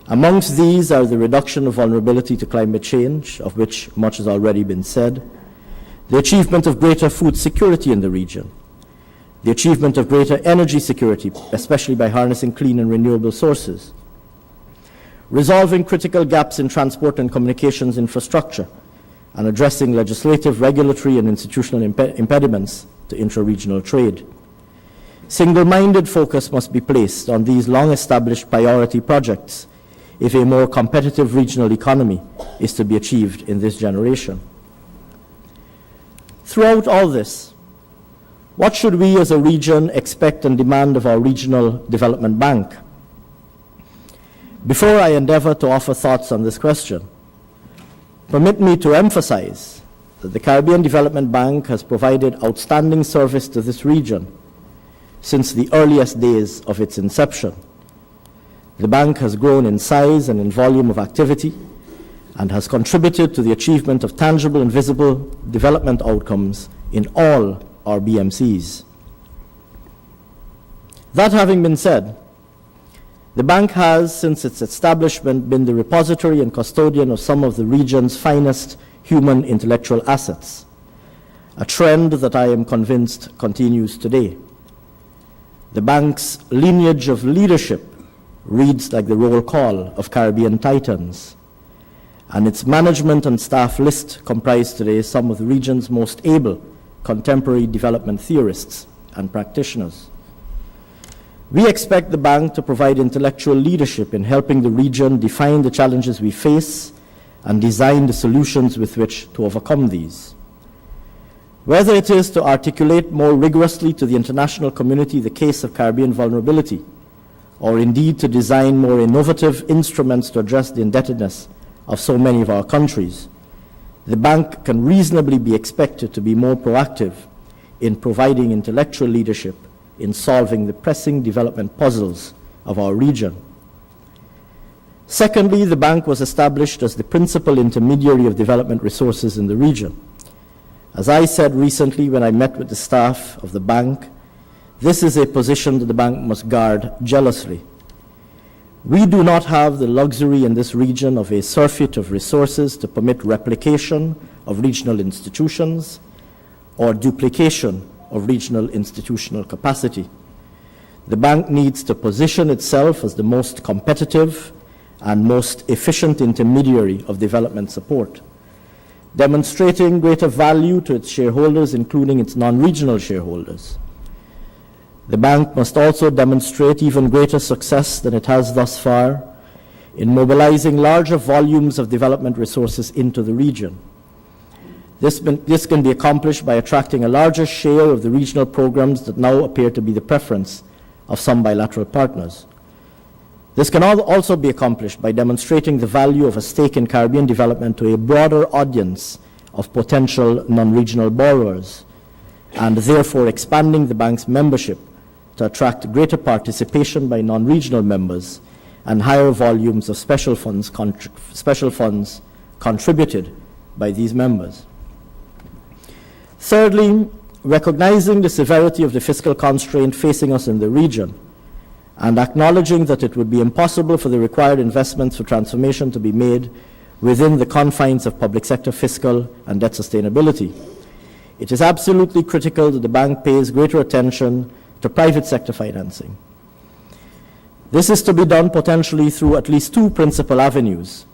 Amongst these are the reduction of vulnerability to climate change, of which much has already been said, the achievement of greater food security in the region, the achievement of greater energy security, especially by harnessing clean and renewable sources, resolving critical gaps in transport and communications infrastructure, and addressing legislative, regulatory, and institutional impediments to intra-regional trade. Single-minded focus must be placed on these long-established priority projects if a more competitive regional economy is to be achieved in this generation. Throughout all this, what should we as a region expect and demand of our regional development bank? Before I endeavor to offer thoughts on this question, permit me to emphasize that the Caribbean Development Bank has provided outstanding service to this region since the earliest days of its inception. The bank has grown in size and in volume of activity and has contributed to the achievement of tangible and visible development outcomes in all our BMCs. That having been said, the bank has, since its establishment, been the repository and custodian of some of the region's finest human intellectual assets, a trend that I am convinced continues today. The bank's lineage of leadership reads like the roll call of Caribbean titans, and its management and staff list comprise today some of the region's most able contemporary development theorists and practitioners. We expect the bank to provide intellectual leadership in helping the region define the challenges we face and design the solutions with which to overcome these. Whether it is to articulate more rigorously to the international community the case of Caribbean vulnerability, or indeed to design more innovative instruments to address the indebtedness of so many of our countries, the bank can reasonably be expected to be more proactive in providing intellectual leadership in solving the pressing development puzzles of our region. Secondly, the bank was established as the principal intermediary of development resources in the region. As I said recently when I met with the staff of the bank, this is a position that the bank must guard jealously. We do not have the luxury in this region of a surfeit of resources to permit replication of regional institutions or duplication of regional institutional capacity. The bank needs to position itself as the most competitive and most efficient intermediary of development support, demonstrating greater value to its shareholders, including its non-regional shareholders. The bank must also demonstrate even greater success than it has thus far in mobilizing larger volumes of development resources into the region. This can be accomplished by attracting a larger share of the regional programs that now appear to be the preference of some bilateral partners. This can also be accomplished by demonstrating the value of a stake in Caribbean development to a broader audience of potential non-regional borrowers, and therefore expanding the bank's membership to attract greater participation by non-regional members and higher volumes of special funds contributed by these members. Thirdly, recognizing the severity of the fiscal constraint facing us in the region, and acknowledging that it would be impossible for the required investments for transformation to be made within the confines of public sector fiscal and debt sustainability. It is absolutely critical that the bank pays greater attention to private sector financing. This is to be done potentially through at least two principal avenues.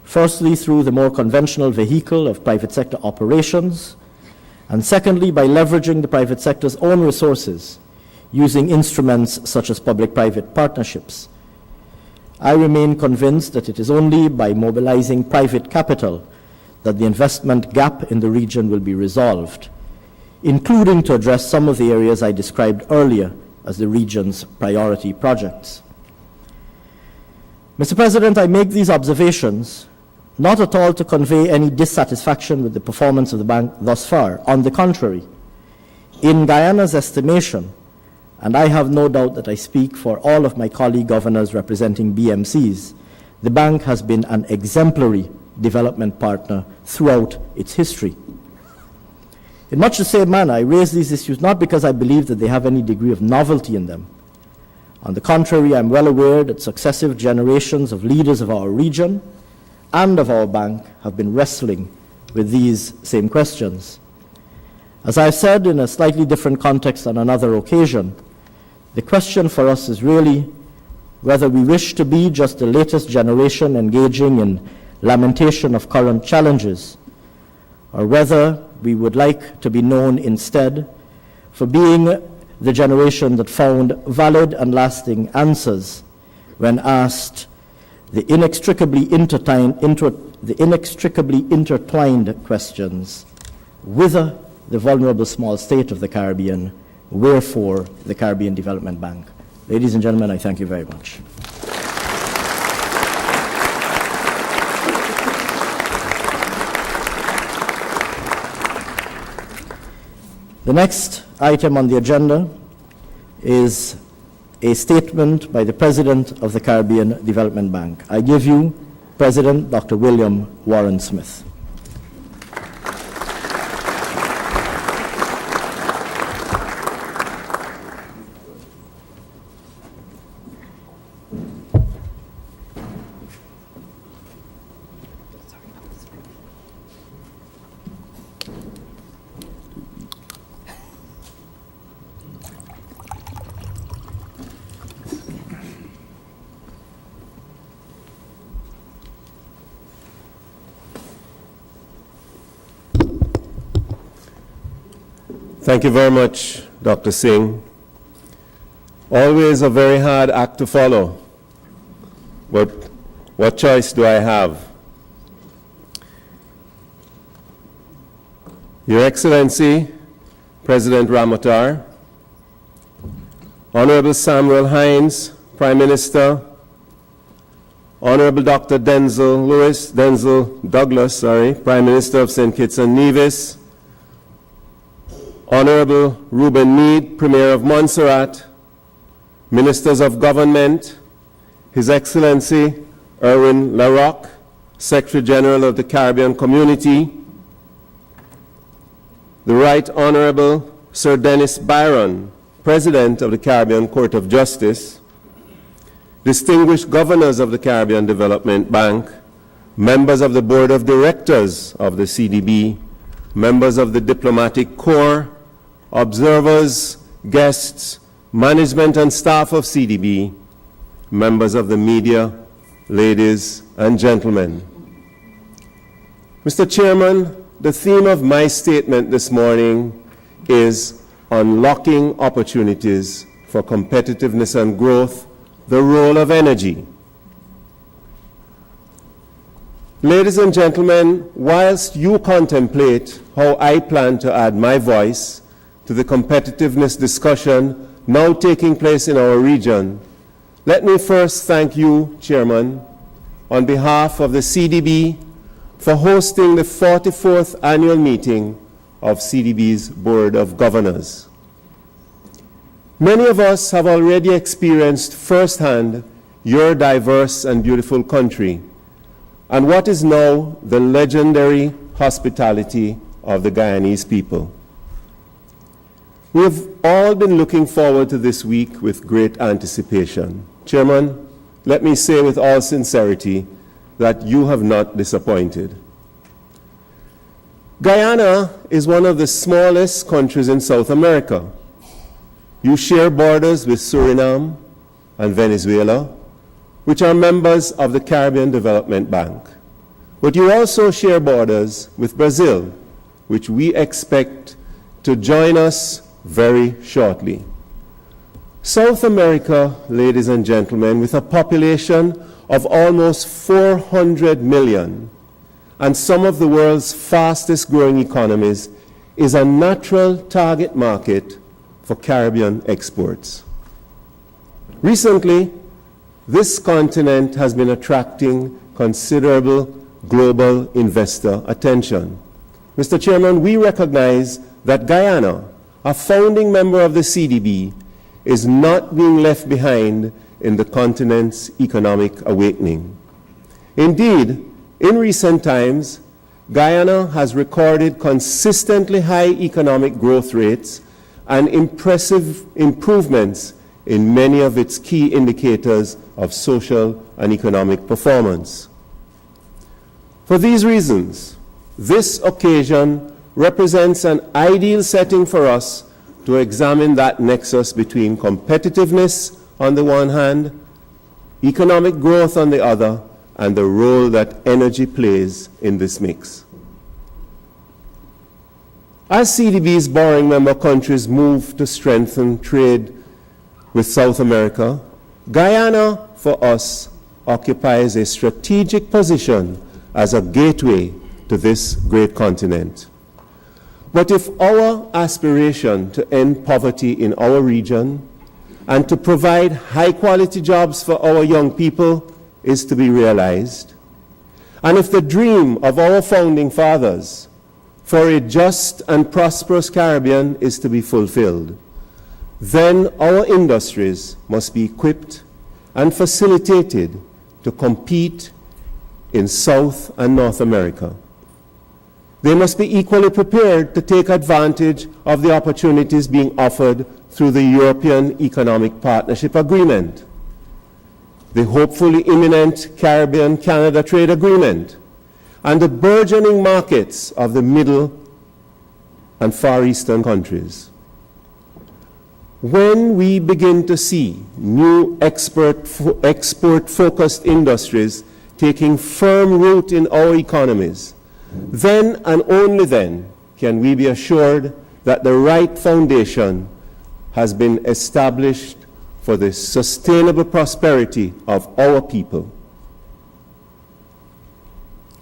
Firstly, through the more conventional vehicle of private sector operations, and secondly, by leveraging the private sector's own resources, using instruments such as public-private partnerships. I remain convinced that it is only by mobilizing private capital that the investment gap in the region will be resolved, including to address some of the areas I described earlier as the region's priority projects. Mr. President, I make these observations not at all to convey any dissatisfaction with the performance of the bank thus far. On the contrary, in Guyana's estimation, and I have no doubt that I speak for all of my colleague governors representing BMCs, the bank has been an exemplary development partner throughout its history. In much the same manner, I raise these issues not because I believe that they have any degree of novelty in them. On the contrary, I'm well aware that successive generations of leaders of our region and of our bank have been wrestling with these same questions. As I've said in a slightly different context on another occasion, the question for us is really whether we wish to be just the latest generation engaging in lamentation of current challenges, or whether we would like to be known instead for being the generation that found valid and lasting answers when asked the inextricably intertwined questions: whither the vulnerable small state of the Caribbean, wherefore the Caribbean Development Bank. Ladies and gentlemen, I thank you very much. The next item on the agenda is a statement by the President of the Caribbean Development Bank. I give you President Dr. William Warren Smith. Thank you very much, Dr. Singh. Always a very hard act to follow, but what choice do I have? Your Excellency, President Ramotar, Honorable Samuel Hines, Prime Minister, Honorable Dr. Denzel Douglas, Prime Minister of St. Kitts and Nevis, Honorable Reuben Meade, Premier of Montserrat, Ministers of Government, His Excellency Erwin LaRocque, Secretary General of the Caribbean Community, the Right Honorable Sir Dennis Byron, President of the Caribbean Court of Justice, distinguished governors of the Caribbean Development Bank, members of the Board of Directors of the CDB, members of the Diplomatic Corps, observers, guests, management and staff of CDB, members of the media, ladies and gentlemen. Mr. Chairman, the theme of my statement this morning is unlocking opportunities for competitiveness and growth, the role of energy. Ladies and gentlemen, whilst you contemplate how I plan to add my voice to the competitiveness discussion now taking place in our region, let me first thank you, Chairman, on behalf of the CDB for hosting the 44th annual meeting of CDB's Board of Governors. Many of us have already experienced firsthand your diverse and beautiful country and what is now the legendary hospitality of the Guyanese people. We have all been looking forward to this week with great anticipation. Chairman, let me say with all sincerity that you have not disappointed. Guyana is one of the smallest countries in South America. You share borders with Suriname and Venezuela, which are members of the Caribbean Development Bank. But you also share borders with Brazil, which we expect to join us very shortly. South America, ladies and gentlemen, with a population of almost 400 million and some of the world's fastest growing economies, is a natural target market for Caribbean exports. Recently, this continent has been attracting considerable global investor attention. Mr. Chairman, we recognize that Guyana, a founding member of the CDB, is not being left behind in the continent's economic awakening. Indeed, in recent times, Guyana has recorded consistently high economic growth rates and impressive improvements in many of its key indicators of social and economic performance. For these reasons, this occasion represents an ideal setting for us to examine that nexus between competitiveness on the one hand, economic growth on the other, and the role that energy plays in this mix. As CDB's borrowing member countries move to strengthen trade with South America, Guyana, for us, occupies a strategic position as a gateway to this great continent. But if our aspiration to end poverty in our region and to provide high-quality jobs for our young people is to be realized, and if the dream of our founding fathers for a just and prosperous Caribbean is to be fulfilled, then our industries must be equipped and facilitated to compete in South and North America. They must be equally prepared to take advantage of the opportunities being offered through the European Economic Partnership Agreement, the hopefully imminent Caribbean-Canada Trade Agreement, and the burgeoning markets of the Middle and Far Eastern countries. When we begin to see new export-focused industries taking firm root in our economies, then and only then can we be assured that the right foundation has been established for the sustainable prosperity of our people.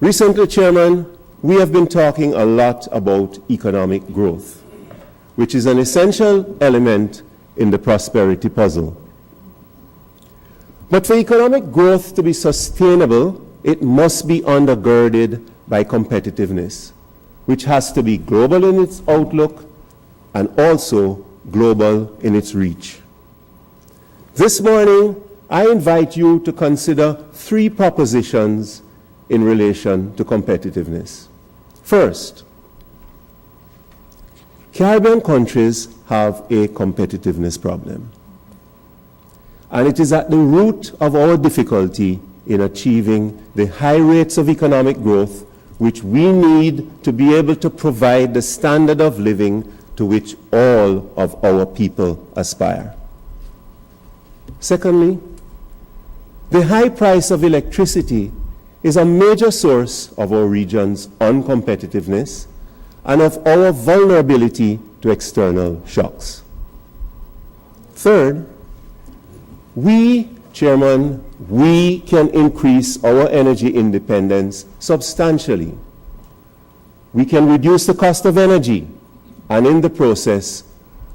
Recently, Chairman, we have been talking a lot about economic growth, which is an essential element in the prosperity puzzle. But for economic growth to be sustainable, it must be undergirded by competitiveness, which has to be global in its outlook and also global in its reach. This morning, I invite you to consider 3 propositions in relation to competitiveness. First, Caribbean countries have a competitiveness problem, and it is at the root of our difficulty in achieving the high rates of economic growth which we need to be able to provide the standard of living to which all of our people aspire. Secondly, the high price of electricity is a major source of our region's uncompetitiveness and of our vulnerability to external shocks. Third, Chairman, we can increase our energy independence substantially. We can reduce the cost of energy, and in the process,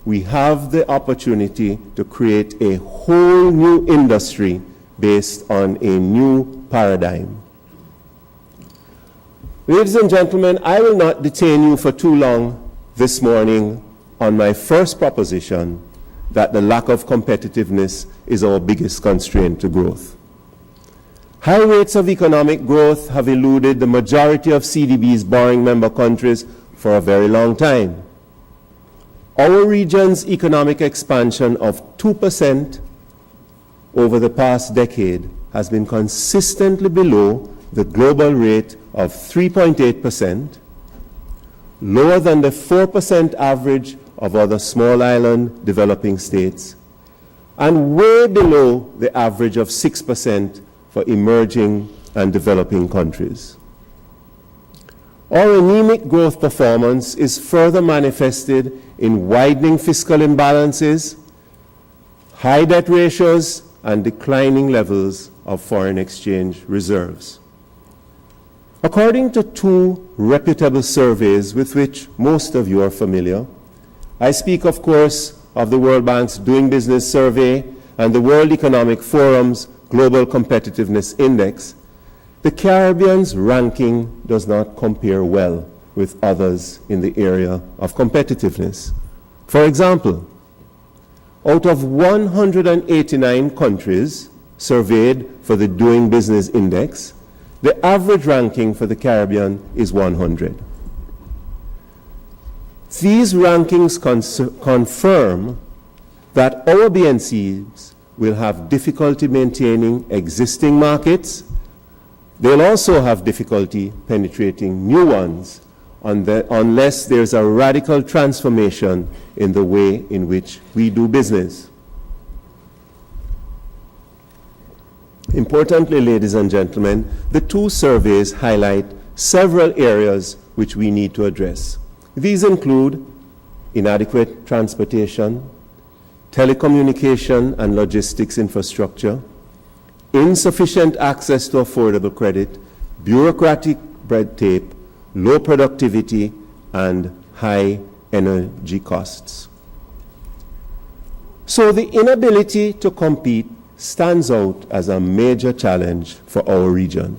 we have the opportunity to create a whole new industry based on a new paradigm. Ladies and gentlemen, I will not detain you for too long this morning on my first proposition that the lack of competitiveness is our biggest constraint to growth. High rates of economic growth have eluded the majority of CDB's borrowing member countries for a very long time. our region's economic expansion of 2% over the past decade has been consistently below the global rate of 3.8%, lower than the 4% average of other small island developing states, and way below the average of 6% for emerging and developing countries. Our anemic growth performance is further manifested in widening fiscal imbalances, high debt ratios, and declining levels of foreign exchange reserves. According to two reputable surveys with which most of you are familiar, I speak, of course, of the World Bank's Doing Business Survey and the World Economic Forum's Global Competitiveness Index, the Caribbean's ranking does not compare well with others in the area of competitiveness. For example, out of 189 countries surveyed for the Doing Business Index, the average ranking for the Caribbean is 100. These rankings confirm that our BNCs will have difficulty maintaining existing markets. They'll also have difficulty penetrating new ones unless there's a radical transformation in the way in which we do business. Importantly, ladies and gentlemen, the two surveys highlight several areas which we need to address. These include inadequate transportation, telecommunication and logistics infrastructure, insufficient access to affordable credit, bureaucratic red tape, low productivity, and high energy costs. So the inability to compete stands out as a major challenge for our region.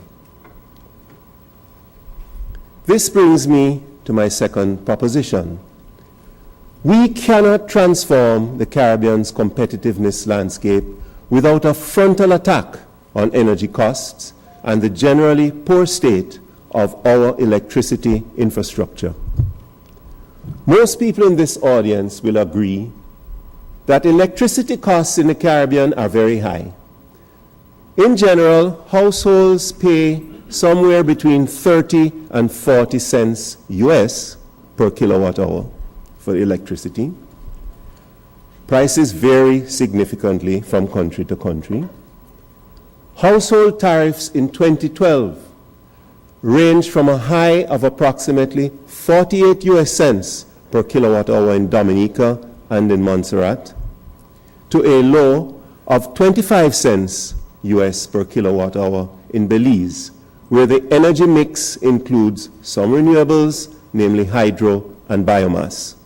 This brings me to my second proposition. We cannot transform the Caribbean's competitiveness landscape without a frontal attack on energy costs and the generally poor state of our electricity infrastructure. Most people in this audience will agree that electricity costs in the Caribbean are very high. In general, households pay somewhere between 30 and 40 cents US per kilowatt hour for electricity. Prices vary significantly from country to country. Household tariffs in 2012 ranged from a high of approximately 48 US cents per kilowatt hour in Dominica and in Montserrat to a low of 25 cents US per kilowatt hour in Belize, where the energy mix includes some renewables, namely hydro and biomass.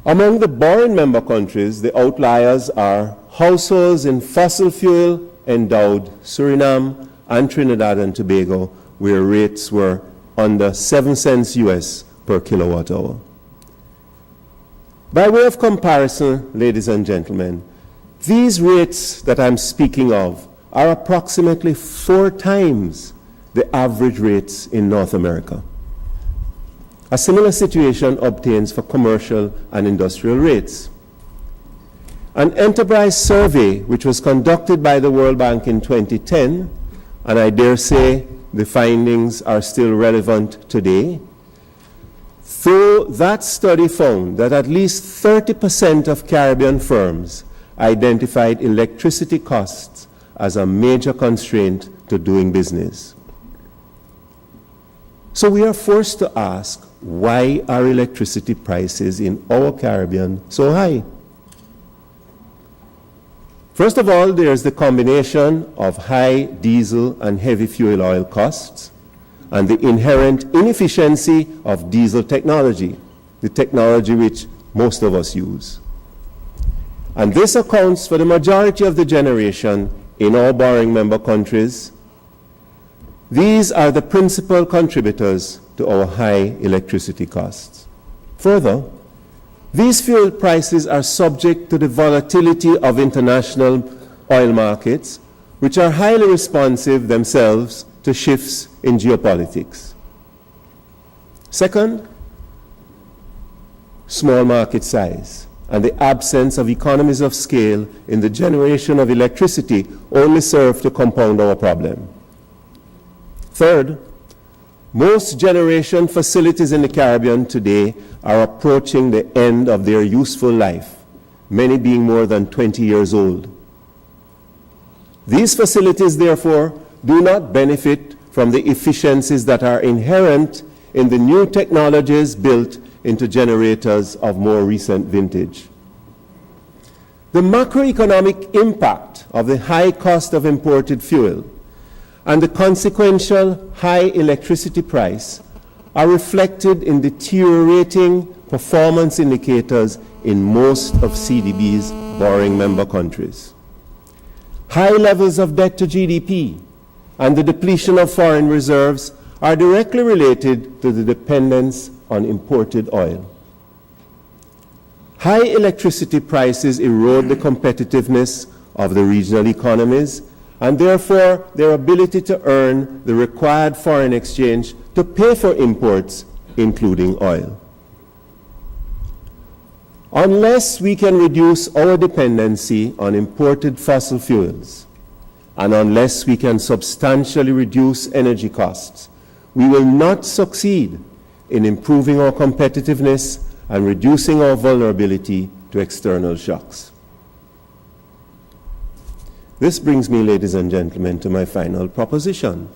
Among the borrowing member countries, the outliers are households in fossil fuel endowed Suriname and Trinidad and Tobago, where rates were under 7 cents US per kilowatt hour. By way of comparison, ladies and gentlemen, these rates that I'm speaking of are approximately 4 times the average rates in North America. A similar situation obtains for commercial and industrial rates. An enterprise survey which was conducted by the World Bank in 2010, and I dare say the findings are still relevant today, though that study found that at least 30% of Caribbean firms identified electricity costs as a major constraint to doing business. So we are forced to ask, why are electricity prices in our Caribbean so high? First of all, there's the combination of high diesel and heavy fuel oil costs and the inherent inefficiency of diesel technology, the technology which most of us use. And this accounts for the majority of the generation in all borrowing member countries. These are the principal contributors to our high electricity costs. Further, these fuel prices are subject to the volatility of international oil markets, which are highly responsive themselves to shifts in geopolitics. Second, small market size, and the absence of economies of scale in the generation of electricity only serve to compound our problem. Third, most generation facilities in the Caribbean today are approaching the end of their useful life, many being more than 20 years old. These facilities, therefore, do not benefit from the efficiencies that are inherent in the new technologies built into generators of more recent vintage. The macroeconomic impact of the high cost of imported fuel and the consequential high electricity price are reflected in deteriorating performance indicators in most of CDB's borrowing member countries. High levels of debt to GDP and the depletion of foreign reserves are directly related to the dependence on imported oil. High electricity prices erode the competitiveness of the regional economies and therefore their ability to earn the required foreign exchange to pay for imports, including oil. Unless we can reduce our dependency on imported fossil fuels, and unless we can substantially reduce energy costs, we will not succeed in improving our competitiveness and reducing our vulnerability to external shocks. This brings me, ladies and gentlemen, to my final proposition.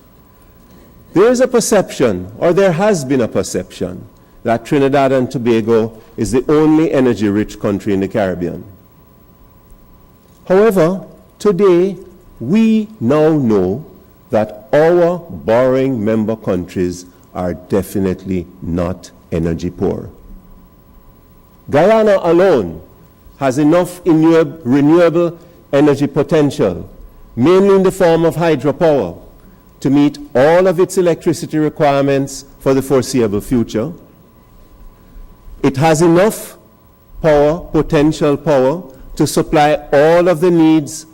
There is a perception, or there has been a perception, that Trinidad and Tobago is the only energy-rich country in the Caribbean. However, today, we now know that our borrowing member countries are definitely not energy poor. Guyana alone has enough renewable energy potential, mainly in the form of hydropower, to meet all of its electricity requirements for the foreseeable future. It has enough power, potential power, to supply all of the needs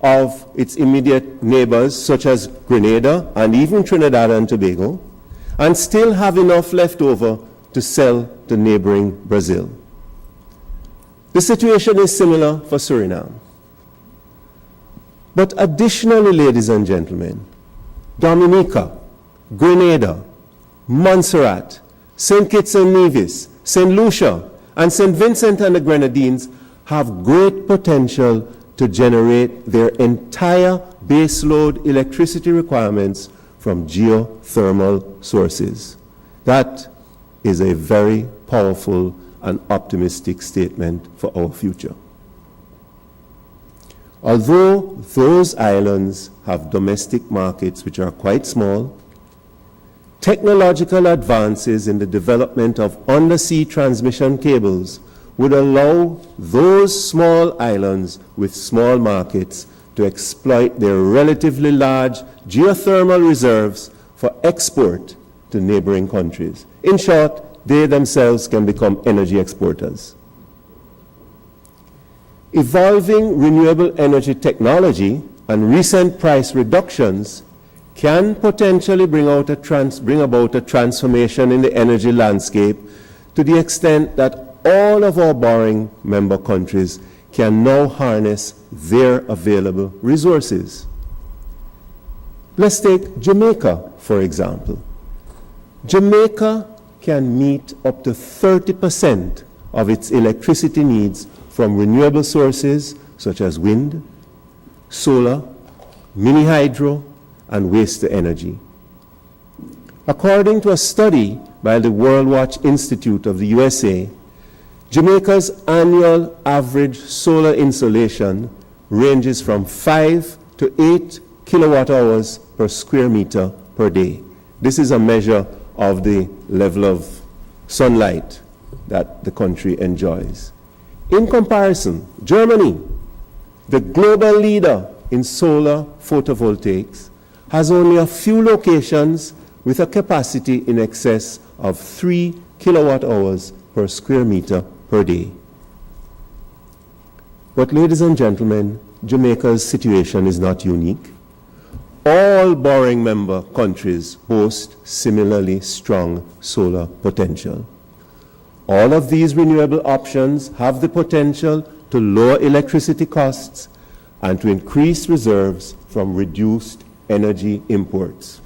of its immediate neighbors, such as Grenada and even Trinidad and Tobago, and still have enough left over to sell to neighboring Brazil. The situation is similar for Suriname. But additionally, ladies and gentlemen, Dominica, Grenada, Montserrat, St. Kitts and Nevis, St. Lucia, and St. Vincent and the Grenadines have great potential to generate their entire baseload electricity requirements from geothermal sources. That is a very powerful and optimistic statement for our future. Although those islands have domestic markets which are quite small, technological advances in the development of undersea transmission cables would allow those small islands with small markets to exploit their relatively large geothermal reserves for export to neighboring countries. In short, they themselves can become energy exporters. Evolving renewable energy technology and recent price reductions can potentially bring about a transformation in the energy landscape to the extent that all of our borrowing member countries can now harness their available resources. Let's take Jamaica, for example. Jamaica can meet up to 30% of its electricity needs from renewable sources such as wind, solar, mini hydro, and waste to energy. According to a study by the World Watch Institute of the USA, Jamaica's annual average solar installation ranges from 5 to 8 kilowatt hours per square meter per day. This is a measure of the level of sunlight that the country enjoys. In comparison, Germany, the global leader in solar photovoltaics, has only a few locations with a capacity in excess of 3 kilowatt hours per square meter per day. But ladies and gentlemen, Jamaica's situation is not unique. All borrowing member countries boast similarly strong solar potential. All of these renewable options have the potential to lower electricity costs and to increase reserves from reduced energy imports.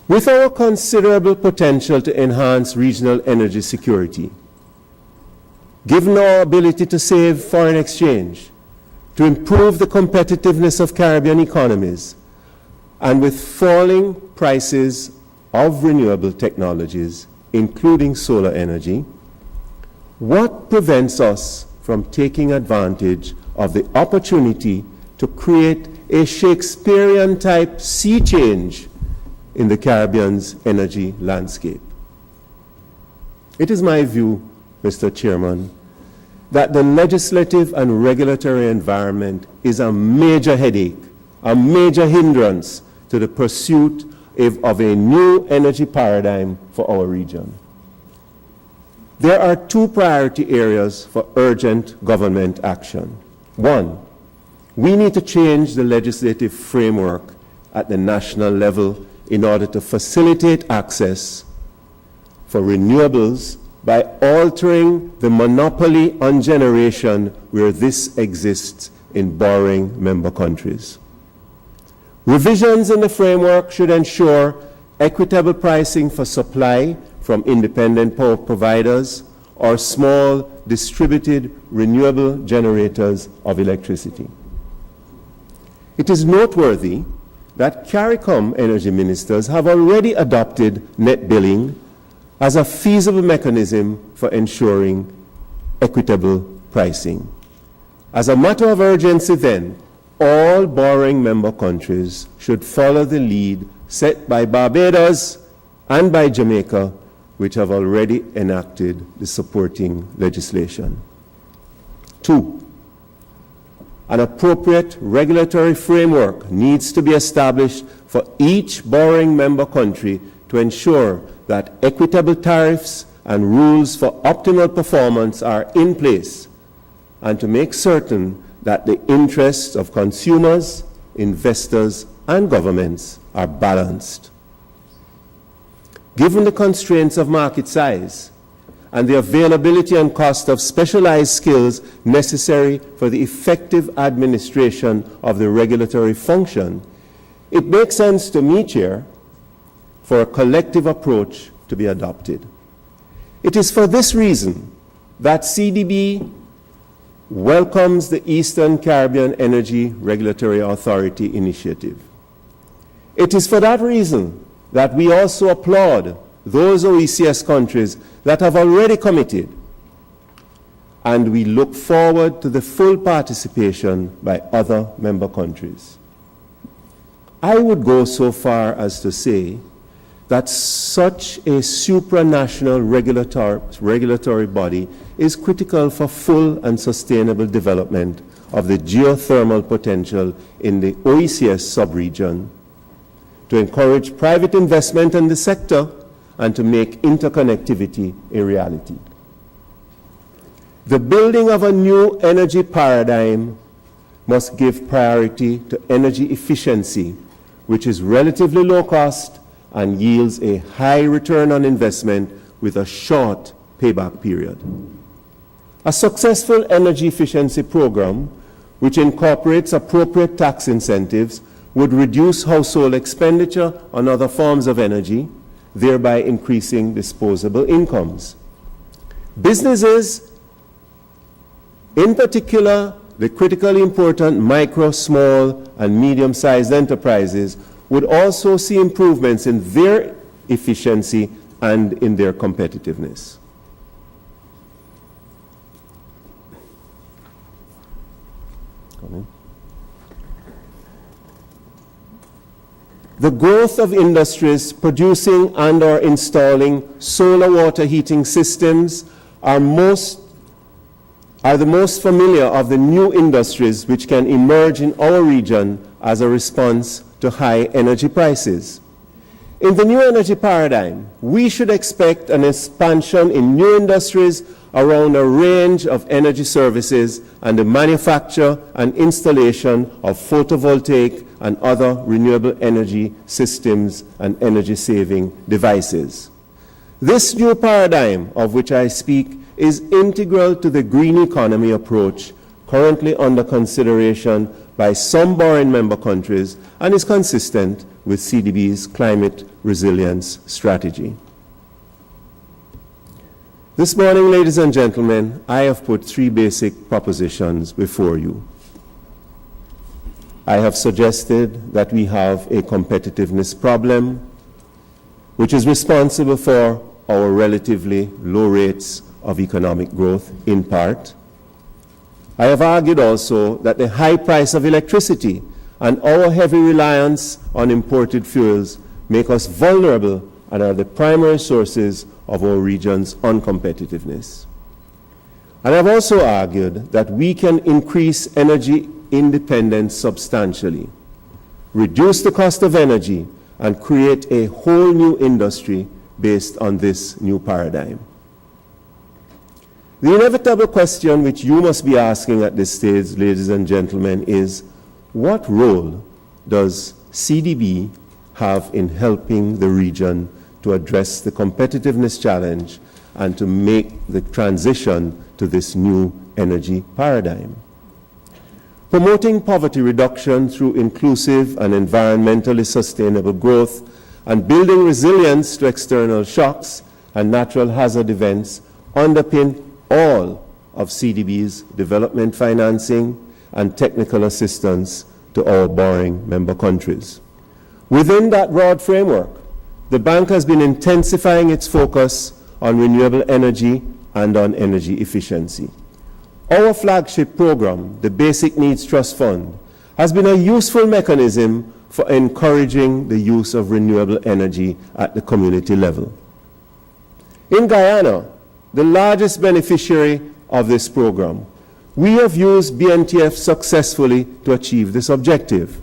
With our considerable potential to enhance regional energy security, given our ability to save foreign exchange, to improve the competitiveness of Caribbean economies, and with falling prices of renewable technologies, including solar energy, what prevents us from taking advantage of the opportunity to create a Shakespearean-type sea change in the Caribbean's energy landscape? It is my view, Mr. Chairman, that the legislative and regulatory environment is a major headache, a major hindrance to the pursuit of a new energy paradigm for our region. There are two priority areas for urgent government action. One, we need to change the legislative framework at the national level in order to facilitate access for renewables by altering the monopoly on generation where this exists in borrowing member countries. Revisions in the framework should ensure equitable pricing for supply from independent power providers or small distributed renewable generators of electricity. It is noteworthy that CARICOM energy ministers have already adopted net billing as a feasible mechanism for ensuring equitable pricing. As a matter of urgency, then, all borrowing member countries should follow the lead set by Barbados and by Jamaica, which have already enacted the supporting legislation. Two, an appropriate regulatory framework needs to be established for each borrowing member country to ensure that equitable tariffs and rules for optimal performance are in place, and to make certain that the interests of consumers, investors, and governments are balanced. Given the constraints of market size and the availability and cost of specialized skills necessary for the effective administration of the regulatory function, it makes sense to me, Chair, for a collective approach to be adopted. It is for this reason that CDB welcomes the Eastern Caribbean Energy Regulatory Authority initiative. It is for that reason that we also applaud those OECS countries that have already committed, and we look forward to the full participation by other member countries. I would go so far as to say that such a supranational regulatory body is critical for full and sustainable development of the geothermal potential in the OECS sub-region, to encourage private investment in the sector, and to make interconnectivity a reality. The building of a new energy paradigm must give priority to energy efficiency, which is relatively low cost and yields a high return on investment with a short payback period. A successful energy efficiency program, which incorporates appropriate tax incentives, would reduce household expenditure on other forms of energy, thereby increasing disposable incomes. Businesses, in particular the critically important micro, small, and medium-sized enterprises, would also see improvements in their efficiency and in their competitiveness. The growth of industries producing and or installing solar water heating systems are the most familiar of the new industries which can emerge in our region as a response to high energy prices. In the new energy paradigm, we should expect an expansion in new industries around a range of energy services and the manufacture and installation of photovoltaic and other renewable energy systems and energy-saving devices. This new paradigm of which I speak is integral to the green economy approach currently under consideration by some borrowing member countries and is consistent with CDB's climate resilience strategy. This morning, ladies and gentlemen, I have put three basic propositions before you. I have suggested that we have a competitiveness problem, which is responsible for our relatively low rates of economic growth, in part. I have argued also that the high price of electricity and our heavy reliance on imported fuels make us vulnerable and are the primary sources of our region's uncompetitiveness. And I've also argued that we can increase energy independence substantially, reduce the cost of energy, and create a whole new industry based on this new paradigm. The inevitable question which you must be asking at this stage, ladies and gentlemen, is what role does CDB have in helping the region to address the competitiveness challenge and to make the transition to this new energy paradigm? Promoting poverty reduction through inclusive and environmentally sustainable growth and building resilience to external shocks and natural hazard events underpin all of CDB's development financing and technical assistance to our borrowing member countries. Within that broad framework, the bank has been intensifying its focus on renewable energy and on energy efficiency. Our flagship program, the Basic Needs Trust Fund, has been a useful mechanism for encouraging the use of renewable energy at the community level. In Guyana, the largest beneficiary of this program, we have used BNTF successfully to achieve this objective.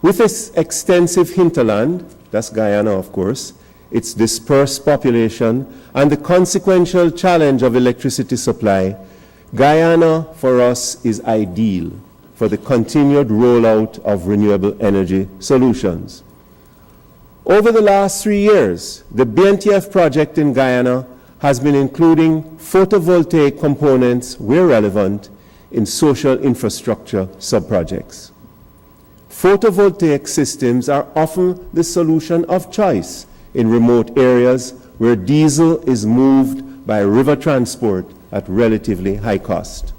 With its extensive hinterland, that's Guyana of course, its dispersed population, and the consequential challenge of electricity supply, Guyana for us is ideal for the continued rollout of renewable energy solutions. Over the last 3 years, the BNTF project in Guyana has been including photovoltaic components where relevant in social infrastructure subprojects. Photovoltaic systems are often the solution of choice in remote areas where diesel is moved by river transport at relatively high cost.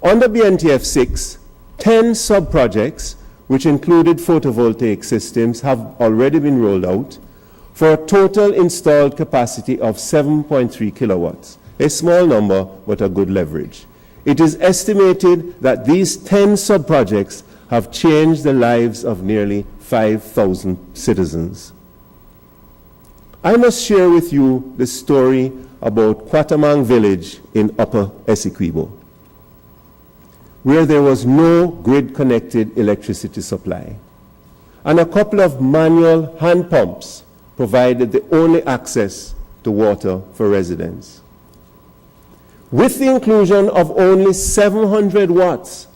Under BNTF 6, 10 sub-projects, which included photovoltaic systems, have already been rolled out for a total installed capacity of 7.3 kilowatts, a small number but a good leverage. It is estimated that these 10 sub-projects have changed the lives of nearly 5,000 citizens. I must share with you the story about Quatamang village in Upper Essequibo, where there was no grid-connected electricity supply, and a couple of manual hand pumps provided the only access to water for residents. With the inclusion of only 700 watts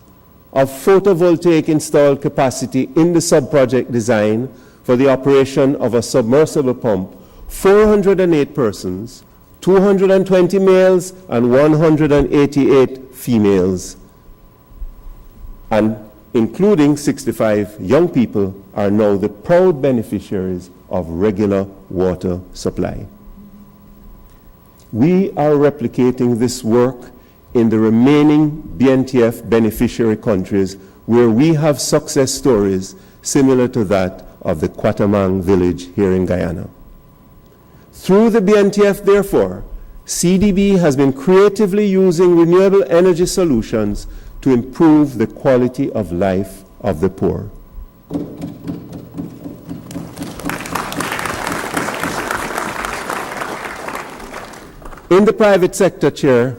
of photovoltaic installed capacity in the sub-project design for the operation of a submersible pump, 408 persons, 220 males and 188 females, and including 65 young people, are now the proud beneficiaries of regular water supply. We are replicating this work in the remaining BNTF beneficiary countries where we have success stories similar to that of the Quatamang village here in Guyana. Through the BNTF, therefore, CDB has been creatively using renewable energy solutions to improve the quality of life of the poor. In the private sector, Chair,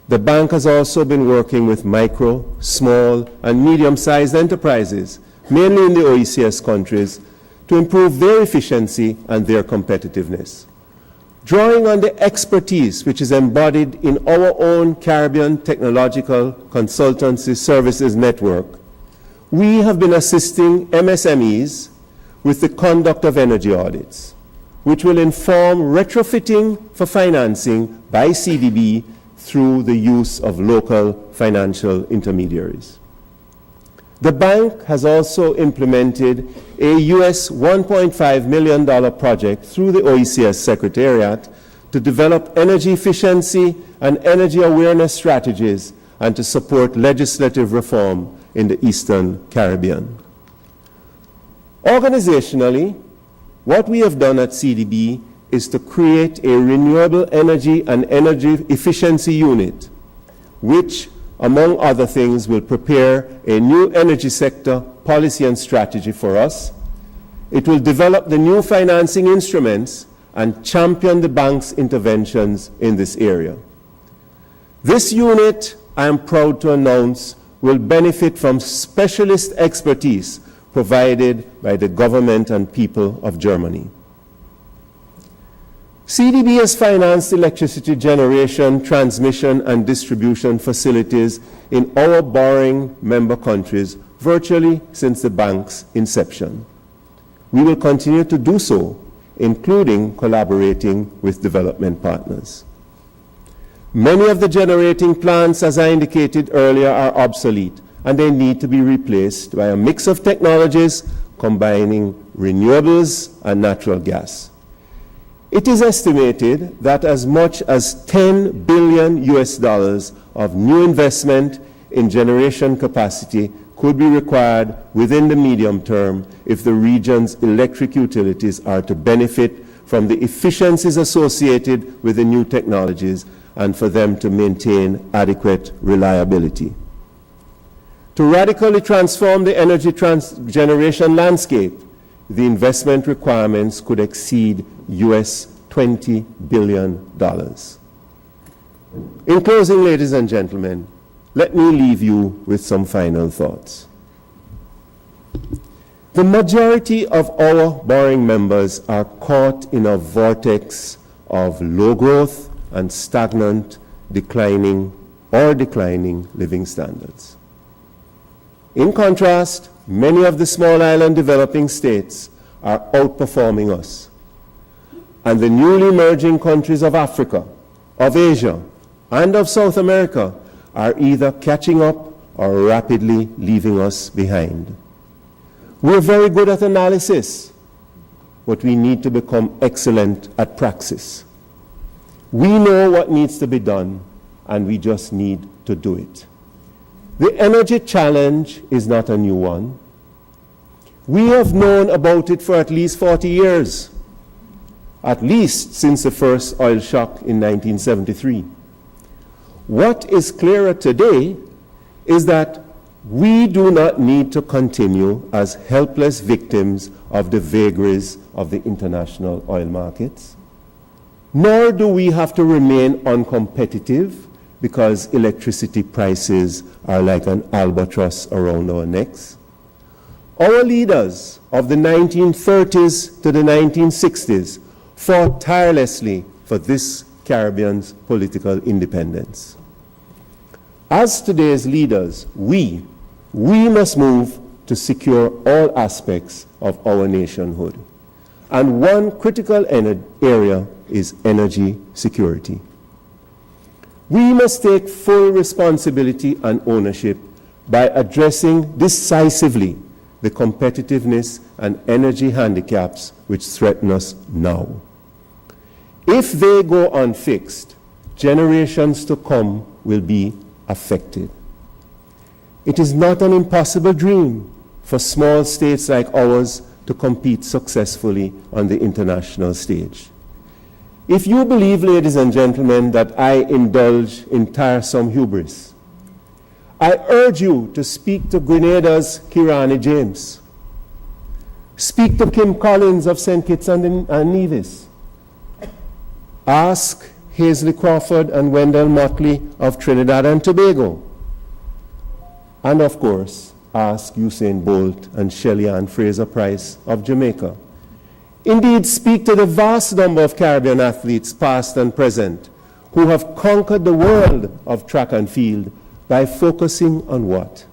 the bank has also been working with micro, small, and medium-sized enterprises, mainly in the OECS countries, to improve their efficiency and their competitiveness. Drawing on the expertise which is embodied in our own Caribbean Technological Consultancy Services Network, we have been assisting MSMEs with the conduct of energy audits. which will inform retrofitting for financing by CDB through the use of local financial intermediaries. The bank has also implemented a US $1.5 million project through the OECS Secretariat to develop energy efficiency and energy awareness strategies and to support legislative reform in the Eastern Caribbean. Organizationally, what we have done at CDB is to create a renewable energy and energy efficiency unit, which, among other things, will prepare a new energy sector policy and strategy for us. It will develop the new financing instruments and champion the bank's interventions in this area. This unit, I am proud to announce, will benefit from specialist expertise provided by the government and people of Germany. CDB has financed electricity generation, transmission, and distribution facilities in our borrowing member countries virtually since the bank's inception. We will continue to do so, including collaborating with development partners. Many of the generating plants, as I indicated earlier, are obsolete, and they need to be replaced by a mix of technologies combining renewables and natural gas. It is estimated that as much as $10 billion of new investment in generation capacity could be required within the medium term if the region's electric utilities are to benefit from the efficiencies associated with the new technologies and for them to maintain adequate reliability. To radically transform the energy generation landscape, the investment requirements could exceed US $20 billion. In closing, ladies and gentlemen, let me leave you with some final thoughts. The majority of our borrowing members are caught in a vortex of low growth and stagnant, declining living standards. In contrast, many of the small island developing states are outperforming us. And the newly emerging countries of Africa, of Asia, and of South America are either catching up or rapidly leaving us behind. We're very good at analysis, but we need to become excellent at praxis. We know what needs to be done, and we just need to do it. The energy challenge is not a new one. We have known about it for at least 40 years, at least since the first oil shock in 1973. What is clearer today is that we do not need to continue as helpless victims of the vagaries of the international oil markets, nor do we have to remain uncompetitive because electricity prices are like an albatross around our necks. Our leaders of the 1930s to the 1960s fought tirelessly for this Caribbean's political independence. As today's leaders, we must move to secure all aspects of our nationhood. And one critical area is energy security. We must take full responsibility and ownership by addressing decisively the competitiveness and energy handicaps which threaten us now. If they go unfixed, generations to come will be affected. It is not an impossible dream for small states like ours to compete successfully on the international stage. If you believe, ladies and gentlemen, that I indulge in tiresome hubris, I urge you to speak to Grenada's Kirani James. Speak to Kim Collins of St. Kitts and Nevis. Ask Hazley Crawford and Wendell Motley of Trinidad and Tobago. And of course, ask Usain Bolt and Shelly-Ann Fraser-Price of Jamaica. Indeed, speak to the vast number of Caribbean athletes, past and present, who have conquered the world of track and field by focusing on what?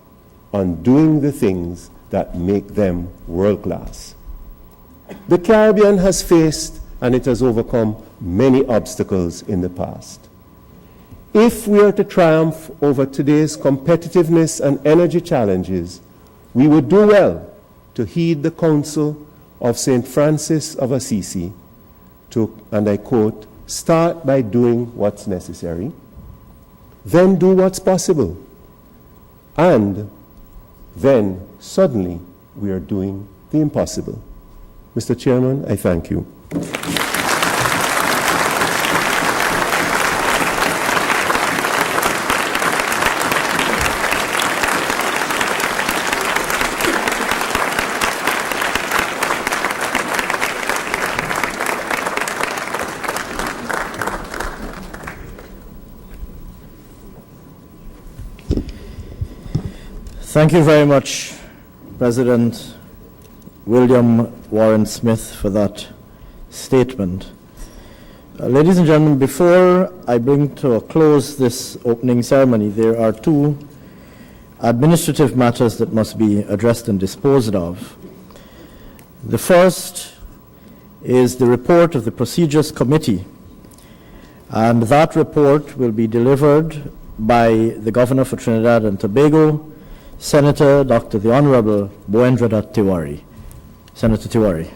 On doing the things that make them world-class. The Caribbean has faced and it has overcome many obstacles in the past. If we are to triumph over today's competitiveness and energy challenges, we would do well to heed the counsel of St. Francis of Assisi to, and I quote, start by doing what's necessary, then do what's possible, and then suddenly we are doing the impossible. Mr. Chairman, I thank you. Thank you very much, President William Warren Smith, for that statement. Ladies and gentlemen, before I bring to a close this opening ceremony, there are two administrative matters that must be addressed and disposed of. The first is the report of the Procedures Committee, and that report will be delivered by the Governor for Trinidad and Tobago, Senator Dr. the Honorable Boendradat Tiwari. Senator Tiwari.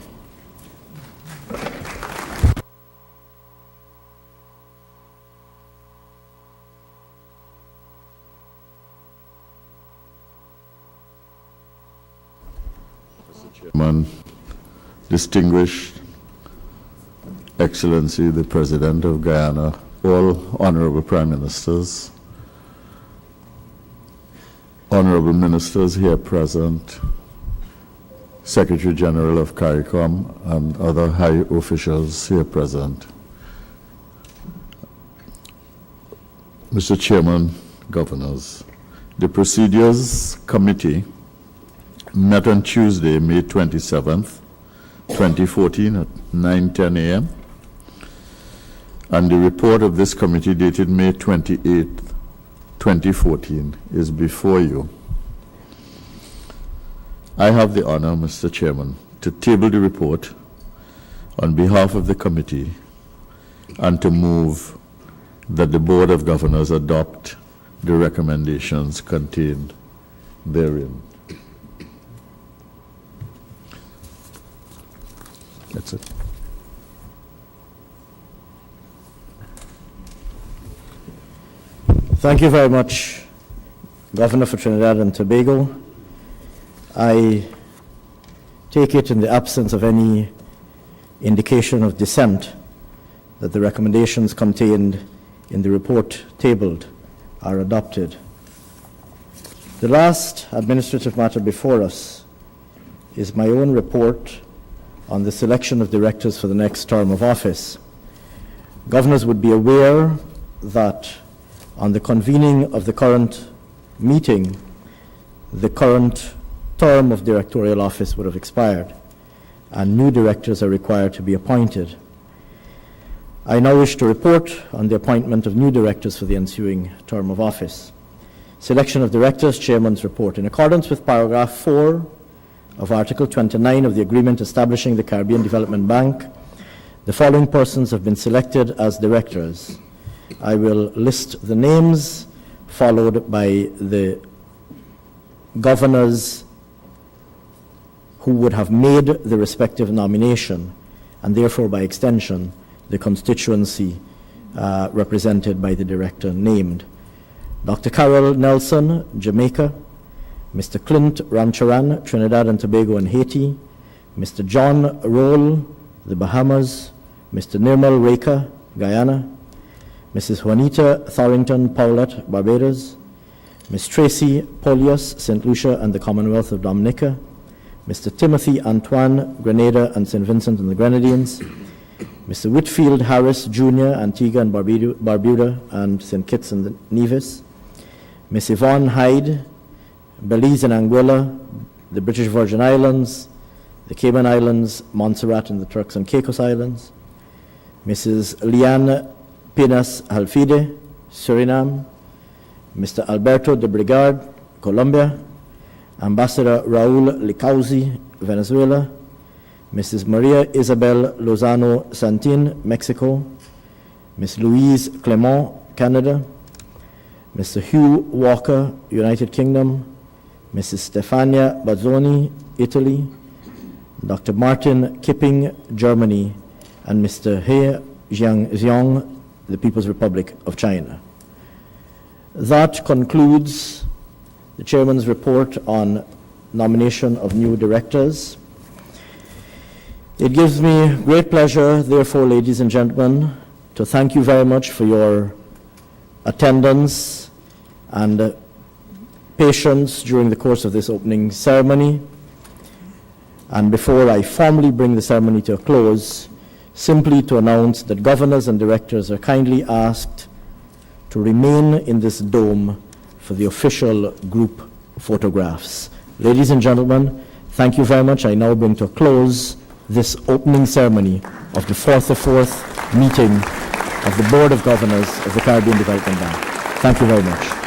Mr. Chairman, distinguished Excellency, the President of Guyana, all Honorable Prime Ministers, Honorable Ministers here present, Secretary General of CARICOM, and other high officials here present. Mr. Chairman, Governors, the Procedures Committee met on Tuesday, May 27th, 2014 at 9:10 a.m. And the report of this committee dated May 28th, 2014 is before you. I have the honor, Mr. Chairman, to table the report on behalf of the committee and to move that the Board of Governors adopt the recommendations contained therein. That's it. Thank you very much, Governor for Trinidad and Tobago. I take it, in the absence of any indication of dissent, that the recommendations contained in the report tabled are adopted. The last administrative matter before us is my own report on the selection of directors for the next term of office. Governors would be aware that on the convening of the current meeting, the current term of directorial office would have expired, and new directors are required to be appointed. I now wish to report on the appointment of new directors for the ensuing term of office. Selection of directors, Chairman's report. In accordance with paragraph 4 of Article 29 of the Agreement establishing the Caribbean Development Bank, the following persons have been selected as directors. I will list the names, followed by the governors who would have made the respective nomination, and therefore by extension the constituency represented by the director named. Dr. Carol Nelson, Jamaica; Mr. Clint Ramcharan, Trinidad and Tobago and Haiti; Mr. John Roll, the Bahamas; Mr. Nirmal Rekha, Guyana; Mrs. Juanita Thorington Powlett, Barbados; Ms. Tracy Polius, St. Lucia and the Commonwealth of Dominica; Mr. Timothy Antoine, Grenada and St. Vincent and the Grenadines; Mr. Whitfield Harris, Jr., Antigua and Barbuda and St. Kitts and Nevis; Ms. Yvonne Hyde, Belize and Anguilla, the British Virgin Islands, the Cayman Islands, Montserrat and the Turks and Caicos Islands; Mrs. Liane Pinas Halfide, Suriname; Mr. Alberto de Brigard, Colombia; Ambassador Raul Licauzi, Venezuela; Mrs. Maria Isabel Lozano Santin, Mexico, Ms. Louise Clement, Canada, Mr. Hugh Walker, United Kingdom, Mrs. Stefania Bazzoni, Italy, Dr. Martin Kipping, Germany, and Mr. He Jianxiong, the People's Republic of China. That concludes the Chairman's report on nomination of new directors. It gives me great pleasure, therefore, ladies and gentlemen, to thank you very much for your attendance and patience during the course of this opening ceremony. And before I formally bring the ceremony to a close, simply to announce that governors and directors are kindly asked to remain in this dome for the official group photographs. Ladies and gentlemen, thank you very much. I now bring to a close this opening ceremony of the 44th meeting of the Board of Governors of the Caribbean Development Bank. Thank you very much.